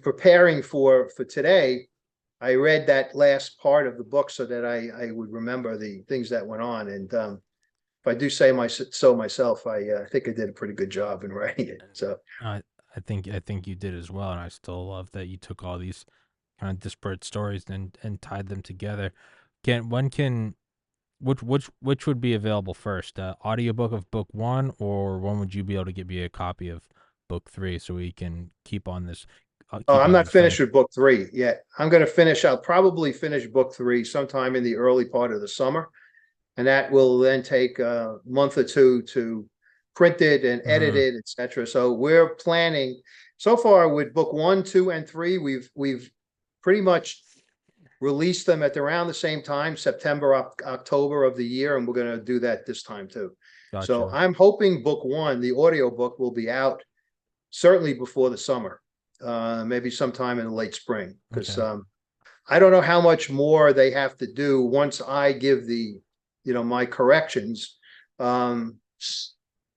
preparing for today. I read that last part of the book so that I would remember the things that went on. And if I do say so myself, I think I did a pretty good job in writing it. So
I think you did as well, and I still love that you took all these kind of disparate stories and tied them together. Which would be available first? Audiobook of book 1, or when would you be able to get me a copy of book 3 so we can keep on this?
I'm not finished with book 3 yet. I'll probably finish book 3 sometime in the early part of the summer. And that will then take a month or 2 to print it and edit it, etc. So we're planning so far with book 1, 2, and 3. We've pretty much released them at around the same time, September, October of the year. And we're going to do that this time too. Gotcha. So I'm hoping book 1, the audio book, will be out certainly before the summer. Maybe sometime in the late spring, because I don't know how much more they have to do once I give my corrections. I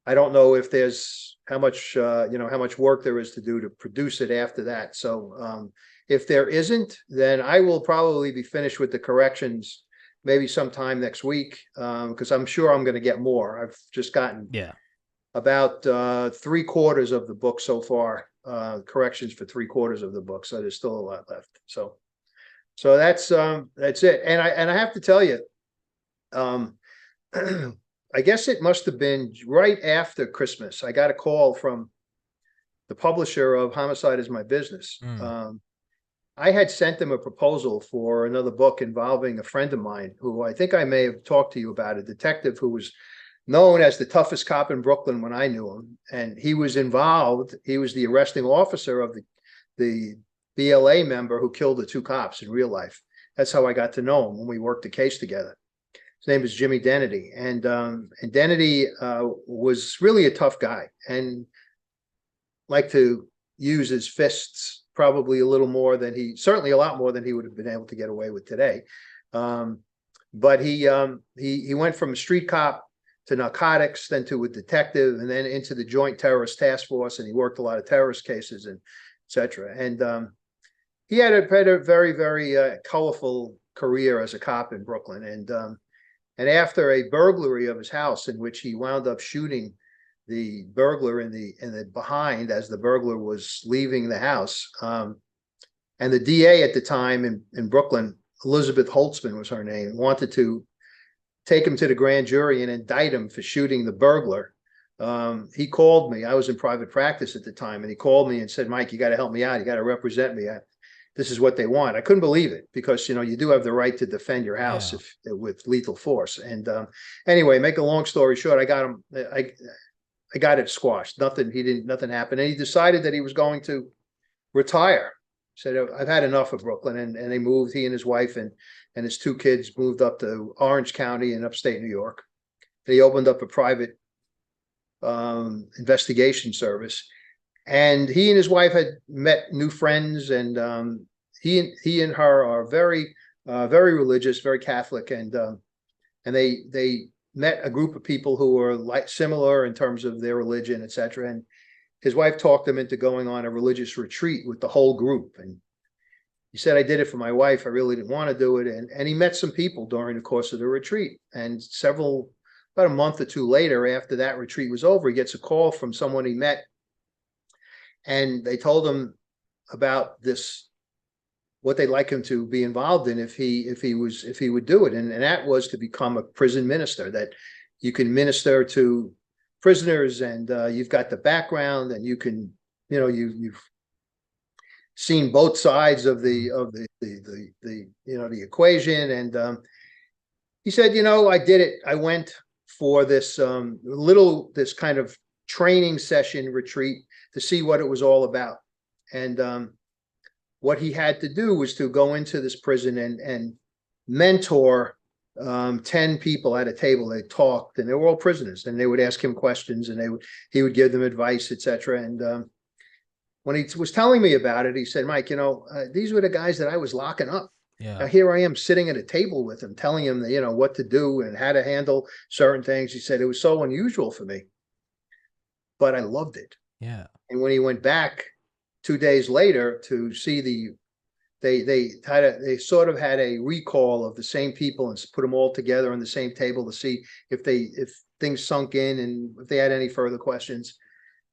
don't know if there's how much work there is to do to produce it after that. So if there isn't, then I will probably be finished with the corrections maybe sometime next week, because I'm sure I'm going to get more. I've just gotten about 3/4 of the book so far. Corrections for 3/4 of the book, so there's still a lot left. So that's it. And I have to tell you, I guess it must have been right after Christmas. I got a call from the publisher of Homicide Is My Business. I had sent them a proposal for another book involving a friend of mine who I think I may have talked to you about, a detective who was known as the toughest cop in Brooklyn when I knew him. And he was involved. He was the arresting officer of the BLA member who killed the 2 cops in real life. That's how I got to know him when we worked the case together. His name is Jimmy Dennedy. And Dennedy was really a tough guy and liked to use his fists probably certainly a lot more than he would have been able to get away with today. But he went from a street cop to narcotics, then to a detective, and then into the Joint Terrorist Task Force, and he worked a lot of terrorist cases and etc. And he had a very, very colorful career as a cop in Brooklyn. And after a burglary of his house, in which he wound up shooting the burglar in the behind as the burglar was leaving the house, and the DA at the time in Brooklyn, Elizabeth Holtzman was her name, wanted to take him to the grand jury and indict him for shooting the burglar. He called me. I was in private practice at the time, and he called me and said, "Mike, you got to help me out. You got to represent me. This is what they want." I couldn't believe it, because you do have the right to defend your house with lethal force. And anyway, make a long story short, I got him. I got it squashed. Nothing happened, and he decided that he was going to retire. Said, "I've had enough of Brooklyn," and they moved. He and his wife and his 2 kids moved up to Orange County in upstate New York. He opened up a private investigation service, and he and his wife had met new friends, and he and her are very religious, very Catholic, and they met a group of people who were like similar in terms of their religion, etc. And his wife talked him into going on a religious retreat with the whole group. And he said, I did it for my wife. I really didn't want to do it. And he met some people during the course of the retreat. And about a month or two later, after that retreat was over, he gets a call from someone he met. And they told him about this, what they'd like him to be involved in if he would do it. And that was to become a prison minister, that you can minister to prisoners, and you've got the background, and you can, you've seen both sides of the the equation. And he said, I did it. I went for this this kind of training session retreat to see what it was all about. And what he had to do was to go into this prison and mentor 10 people at a table. They talked, and they were all prisoners, and they would ask him questions, and he would give them advice, etc. And when he was telling me about it, he said, Mike, these were the guys that I was locking up.
Yeah.
Now here I am sitting at a table with him, telling him that, what to do and how to handle certain things. He said it was so unusual for me, but I loved it.
Yeah.
And when he went back 2 days later to see they sort of had a recall of the same people and put them all together on the same table to see if things sunk in and if they had any further questions.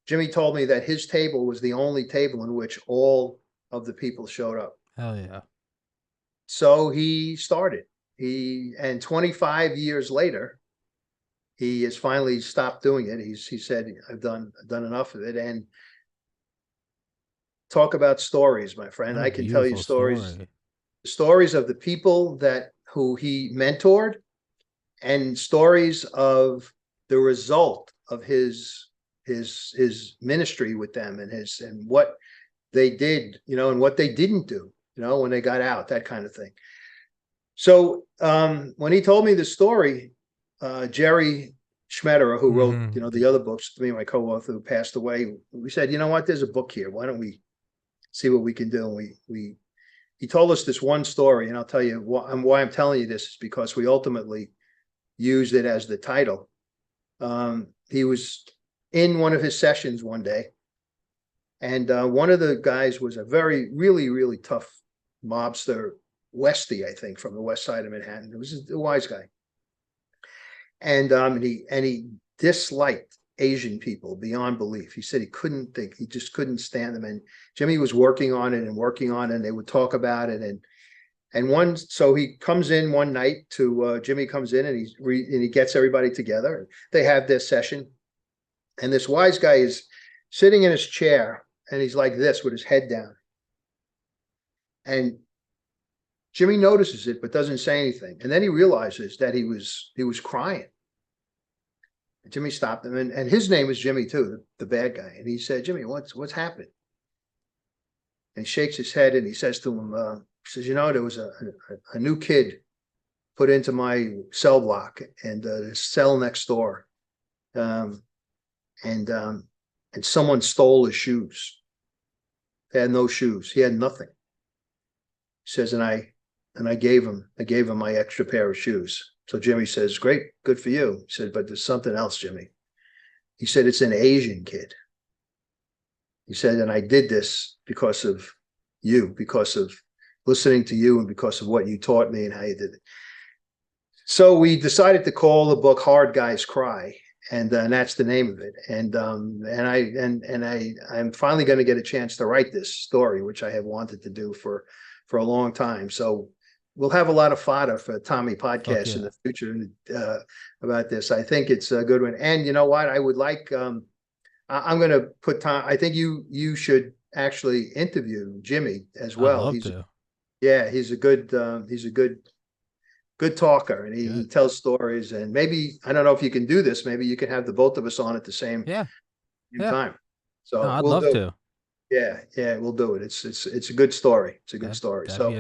Jimmy told me that his table was the only table in which all of the people showed up.
Hell yeah.
So he started. And 25 years later, he has finally stopped doing it. He said, I've done enough of it. And talk about stories, my friend. I can tell you stories of the people who he mentored, and stories of the result of his ministry with them, and what they did, and what they didn't do, when they got out, that kind of thing. So when he told me the story, Jerry Schmetterer, who wrote, the other books, me and my co-author who passed away, we said, what, there's a book here. Why don't we see what we can do? And he told us this one story, and I'll tell you why I'm telling you this is because we ultimately used it as the title. He was in one of his sessions one day, and one of the guys was a really, really tough mobster, Westie, I think, from the west side of Manhattan. It was a wise guy. And he disliked Asian people beyond belief. He said he just couldn't stand them. And Jimmy was working on it, and they would talk about it. So he comes in one night Jimmy comes in, and he gets everybody together. They have this session, and this wise guy is sitting in his chair, and he's like this with his head down. And Jimmy notices it, but doesn't say anything. And then he realizes that he was crying. And Jimmy stopped him, and his name is Jimmy too, the bad guy. And he said, Jimmy, what's happened? And he shakes his head, and he says to him, he says, there was a new kid put into my cell block, and the cell next door. And someone stole his shoes. He had no shoes. He had nothing. He says, and I gave him my extra pair of shoes. So Jimmy says, great, good for you. He said, but there's something else, Jimmy. He said, it's an Asian kid. He said, and I did this because of you, because of listening to you, and because of what you taught me and how you did it. So we decided to call the book Hard Guys Cry. And that's the name of it. And I'm finally going to get a chance to write this story, which I have wanted to do for a long time. So we'll have a lot of fodder for Tommy podcasts in the future about this. I think it's a good one. And you know what? I would like, I'm going to put Tom, I think you should actually interview Jimmy as well.
I'd love to.
Yeah, he's a good talker, and he tells stories. And maybe, I don't know if you can do this, maybe you can have the both of us on at the same time. So
no, I'd love to.
Yeah, we'll do it. It's a good story. It's a good story.
That'd
So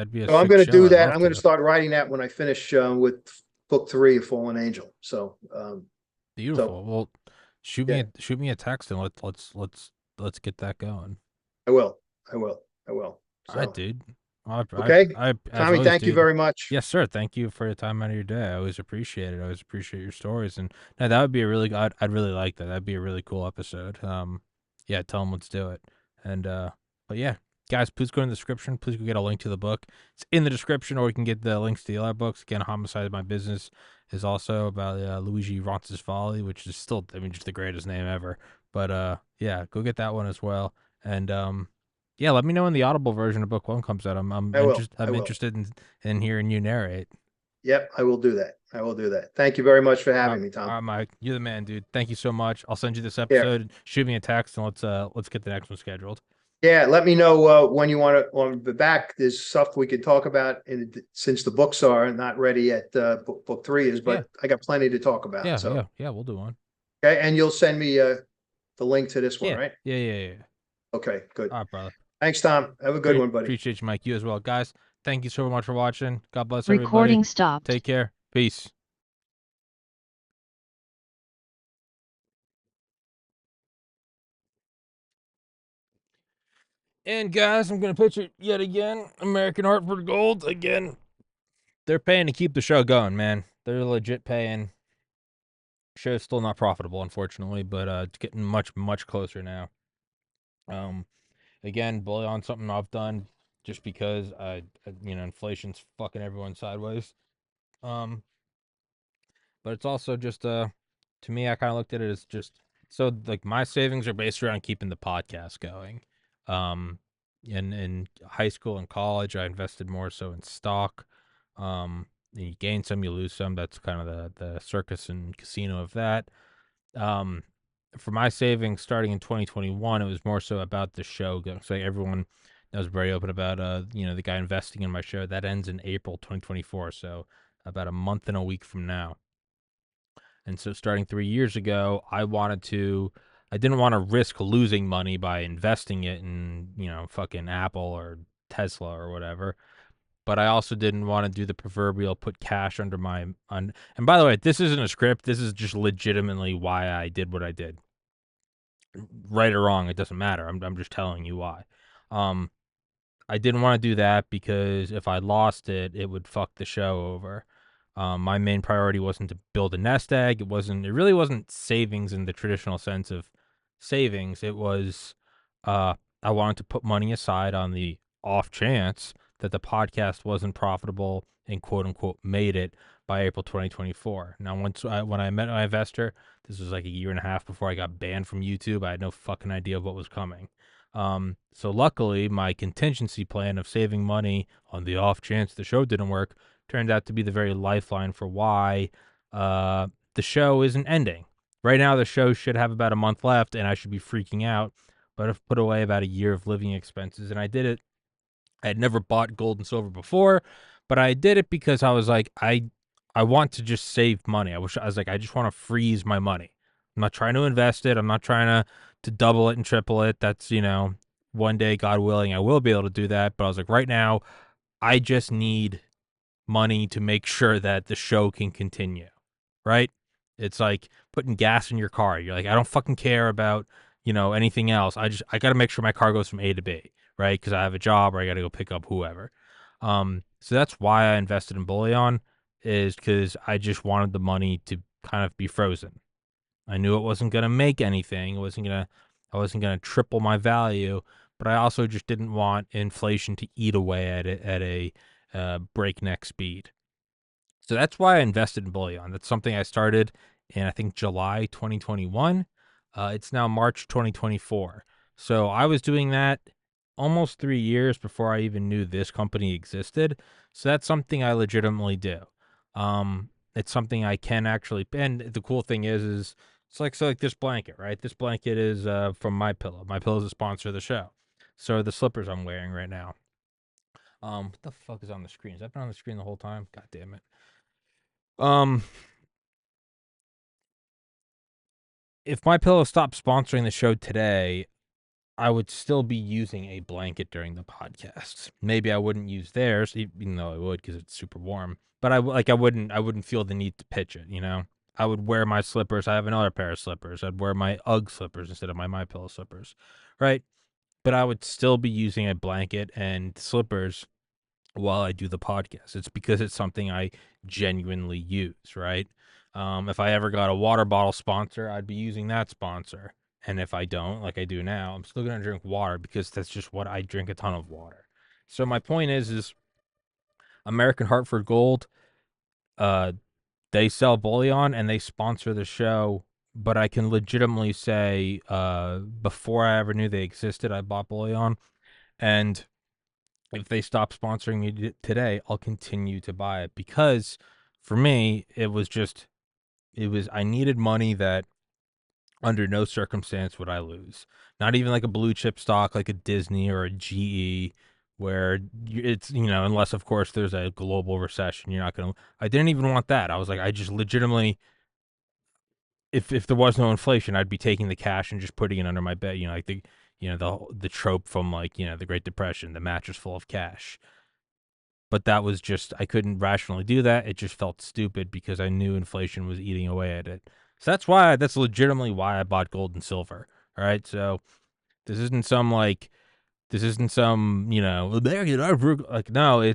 be a
I'm going to do that. I'm
to.
going to start writing that when I finish with book 3 of Fallen Angel. So
beautiful. So, well, shoot me a text, and let's get that going.
I will. So,
all right, dude.
Okay,
as
Tommy,
always,
thank you
dude.
very much.
Yes, sir. Thank you for your time out of your day. I always appreciate it. I always appreciate your stories, and no, that would be a really. I'd really like that. That'd be a really cool episode. Yeah, tell them let's do it. And but yeah, guys, please go in the description. Please go get a link to the book. It's in the description, or you can get the links to the other books. Again, Homicide of My Business is also about Luigi Roncesvalli, which is still, I mean, just the greatest name ever. But yeah, go get that one as well. And yeah, let me know when the Audible version of book one comes out.
I will. I
I'm
will.
interested in hearing you narrate.
Yep, I will do that. I will do that. Thank you very much for having me,
All
Tom.
right, Mike, you're the man, dude. Thank you so much. I'll send you this
Yeah.
episode. Shoot me a text and let's get the next one scheduled.
Yeah, let me know when you want to be back. There's stuff we could talk about since the books are not ready yet. Book three is,
Yeah,
but I got plenty to talk about. So,
yeah. We'll do one.
okay, and you'll send me the link to this one,
Yeah,
right?
yeah.
Okay, good.
All right, brother.
Thanks, Tom. Have a good one, buddy.
Appreciate you, Mike. You as well, guys. Thank you so much for watching. God bless everybody.
Recording stopped.
Take care. Peace. And guys, I'm gonna pitch it yet again. American Hartford Gold again. They're paying to keep the show going, man. They're legit paying. Show's still not profitable, unfortunately, but it's getting much closer now. Um, again, bully on something I've done just because inflation's fucking everyone sideways. Um, but it's also just to me, I kind of looked at it as just so like my savings are based around keeping the podcast going. Um, in high school and college, I invested more so in stock. You gain some, you lose some. That's kind of the circus and casino of that. Um, for my savings starting in 2021, it was more so about the show. So like everyone I was very open about the guy investing in my show. That ends in April 2024, so about a month and a week from now. And so starting 3 years ago, I didn't want to risk losing money by investing it in, fucking Apple or Tesla or whatever. But I also didn't want to do the proverbial put cash under and by the way, this isn't a script. This is just legitimately why I did what I did. Right or wrong, it doesn't matter. I'm just telling you why. Um, I didn't want to do that because if I lost it, it would fuck the show over. My main priority wasn't to build a nest egg. It really wasn't savings in the traditional sense of savings. It was, I wanted to put money aside on the off chance that the podcast wasn't profitable and quote unquote made it by April 2024. Now, when I met my investor, this was like a year and a half before I got banned from YouTube. I had no fucking idea of what was coming. So luckily, my contingency plan of saving money on the off chance the show didn't work turned out to be the very lifeline for why the show isn't ending. Right now, the show should have about a month left, and I should be freaking out. But I've put away about a year of living expenses, and I did it. I had never bought gold and silver before, but I did it because I was like, I want to just save money. I was like, I just want to freeze my money. I'm not trying to invest it. I'm not trying to double it and triple it. That's, one day, God willing, I will be able to do that. But I was like, right now, I just need money to make sure that the show can continue. Right? It's like putting gas in your car. You're like, I don't fucking care about, anything else. I got to make sure my car goes from A to B, right? Because I have a job or I got to go pick up whoever. So that's why I invested in bullion is because I just wanted the money to kind of be frozen. I knew it wasn't going to make anything. I wasn't going to triple my value, but I also just didn't want inflation to eat away at it at a breakneck speed. So that's why I invested in bullion. That's something I started in, I think, July 2021. It's now March 2024. So I was doing that almost 3 years before I even knew this company existed. So that's something I legitimately do. It's something I can actually, and the cool thing is it's like this blanket, right? This blanket is from My Pillow. My Pillow is a sponsor of the show. So are the slippers I'm wearing right now. What the fuck is on the screen? Has that been on the screen the whole time? God damn it. Um, if My Pillow stopped sponsoring the show today, I would still be using a blanket during the podcast. Maybe I wouldn't use theirs, even though I would because it's super warm. But I wouldn't feel the need to pitch it. I would wear my slippers. I have another pair of slippers. I'd wear my UGG slippers instead of my Pillow slippers, right? But I would still be using a blanket and slippers while I do the podcast. It's because it's something I genuinely use, right? If I ever got a water bottle sponsor, I'd be using that sponsor. And if I don't, like I do now, I'm still gonna drink water because that's just what I drink, a ton of water. So my point is American Hartford Gold, uh, they sell bullion and they sponsor the show. But I can legitimately say, before I ever knew they existed, I bought bullion, and if they stop sponsoring me today, I'll continue to buy it because for me, I needed money that under no circumstance would I lose. Not even like a blue chip stock like a Disney or a GE where it's, unless of course there's a global recession, you're not going to, I didn't even want that. I was like, I just legitimately, if there was no inflation, I'd be taking the cash and just putting it under my bed, like the trope from like, the Great Depression, the mattress full of cash. But that was just, I couldn't rationally do that. It just felt stupid because I knew inflation was eating away at it. So that's legitimately why I bought gold and silver. All right. So this isn't some like, this isn't some, like, no, they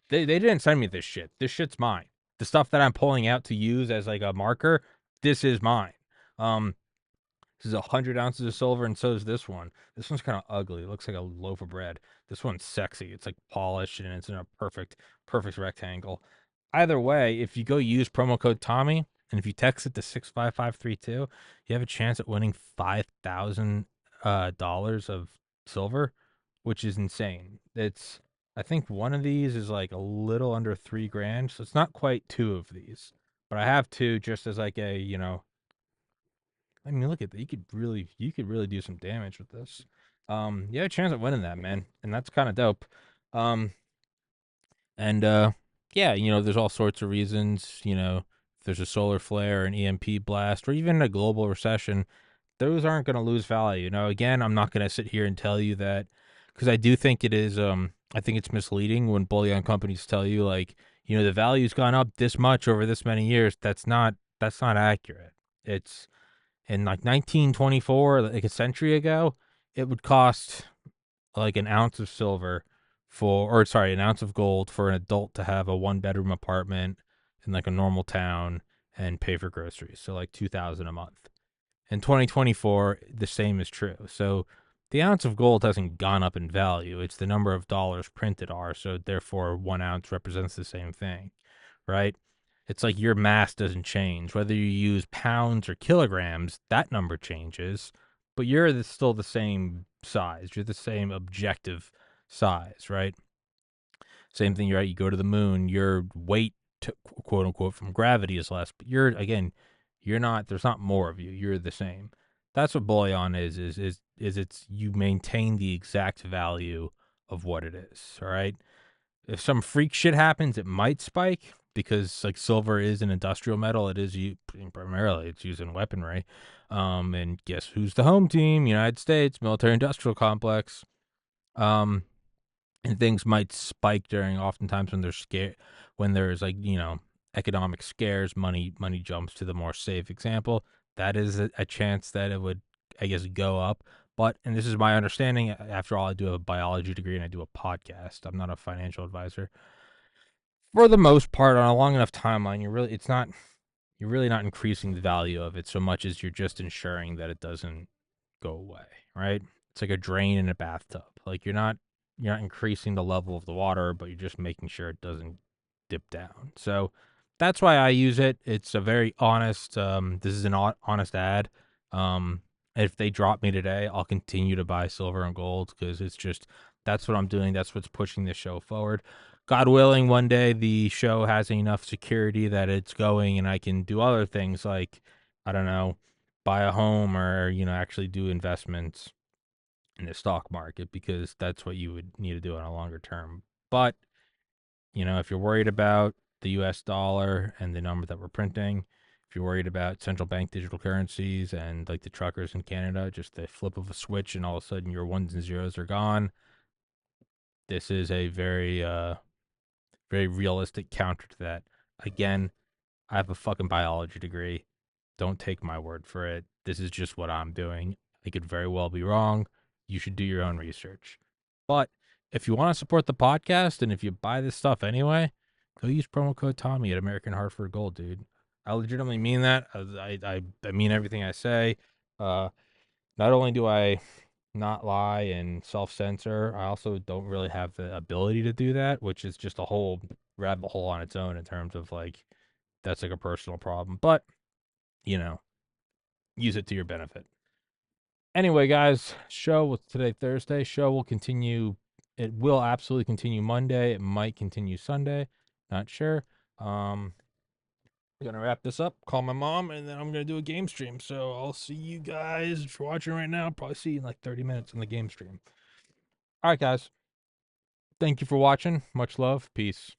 didn't send me this shit. This shit's mine. The stuff that I'm pulling out to use as like a marker, this is mine. Um, this is 100 ounces of silver, and so is this one. This one's kind of ugly. It looks like a loaf of bread. This one's sexy. It's like polished, and it's in a perfect rectangle. Either way, if you go use promo code Tommy, and if you text it to 65532, you have a chance at winning $5,000 of silver, which is insane. I think one of these is like a little under 3 grand, so it's not quite two of these, but I have two just as like a I mean, look at that. You could really do some damage with this. You have a chance at winning that, man, and that's kind of dope. Um, and yeah, there's all sorts of reasons. If there's a solar flare, an EMP blast, or even a global recession, those aren't going to lose value. Again, I'm not going to sit here and tell you that because I do think it is. I think it's misleading when bullion companies tell you like, the value's gone up this much over this many years. That's not accurate. It's in like 1924, like a century ago, it would cost like an ounce of silver or sorry, an ounce of gold for an adult to have a 1 bedroom apartment in like a normal town and pay for groceries. So like 2,000 a month. In 2024, the same is true. So the ounce of gold hasn't gone up in value. It's the number of dollars printed are. So therefore, 1 ounce represents the same thing, right? It's like your mass doesn't change. Whether you use pounds or kilograms, that number changes, but you're still the same size. You're the same objective size, right? Same thing, right? You go to the moon, your weight, quote unquote, from gravity is less, but you're not. There's not more of you. You're the same. That's what bullion is it's you maintain the exact value of what it is. All right. If some freak shit happens, it might spike because like silver is an industrial metal. It is primarily it's used in weaponry. And guess who's the home team? United States military industrial complex. Um, and things might spike during oftentimes when they're scared when there's like economic scares, money jumps to the more safe example. That is a chance that it would, I guess, go up. But and this is my understanding, after all, I do have a biology degree and I do a podcast. I'm not a financial advisor. For the most part, on a long enough timeline, you're really not increasing the value of it so much as you're just ensuring that it doesn't go away, right? It's like a drain in a bathtub. Like you're not increasing the level of the water, but you're just making sure it doesn't dip down. So that's why I use it. It's a very honest. This is an honest ad. If they drop me today, I'll continue to buy silver and gold because it's just that's what I'm doing. That's what's pushing the show forward. God willing, one day the show has enough security that it's going, and I can do other things like I don't know, buy a home or actually do investments in the stock market because that's what you would need to do on a longer term. But, if you're worried about the US dollar and the number that we're printing, if you're worried about central bank digital currencies and like the truckers in Canada, just the flip of a switch and all of a sudden your ones and zeros are gone, this is a very realistic counter to that. Again, I have a fucking biology degree. Don't take my word for it. This is just what I'm doing. I could very well be wrong. You should do your own research. But if you want to support the podcast and if you buy this stuff anyway, go use promo code Tommy at American Hartford Gold, dude. I legitimately mean that. I mean everything I say. Not only do I not lie and self censor, I also don't really have the ability to do that, which is just a whole rabbit hole on its own in terms of like that's like a personal problem. But, you know, use it to your benefit. Anyway, guys, show was today Thursday. Show will continue. It will absolutely continue Monday. It might continue Sunday. Not sure. I'm gonna wrap this up, call my mom, and then I'm gonna do a game stream. So I'll see you guys if you're watching right now. I'll probably see you in like 30 minutes on the game stream. All right, guys. Thank you for watching. Much love. Peace.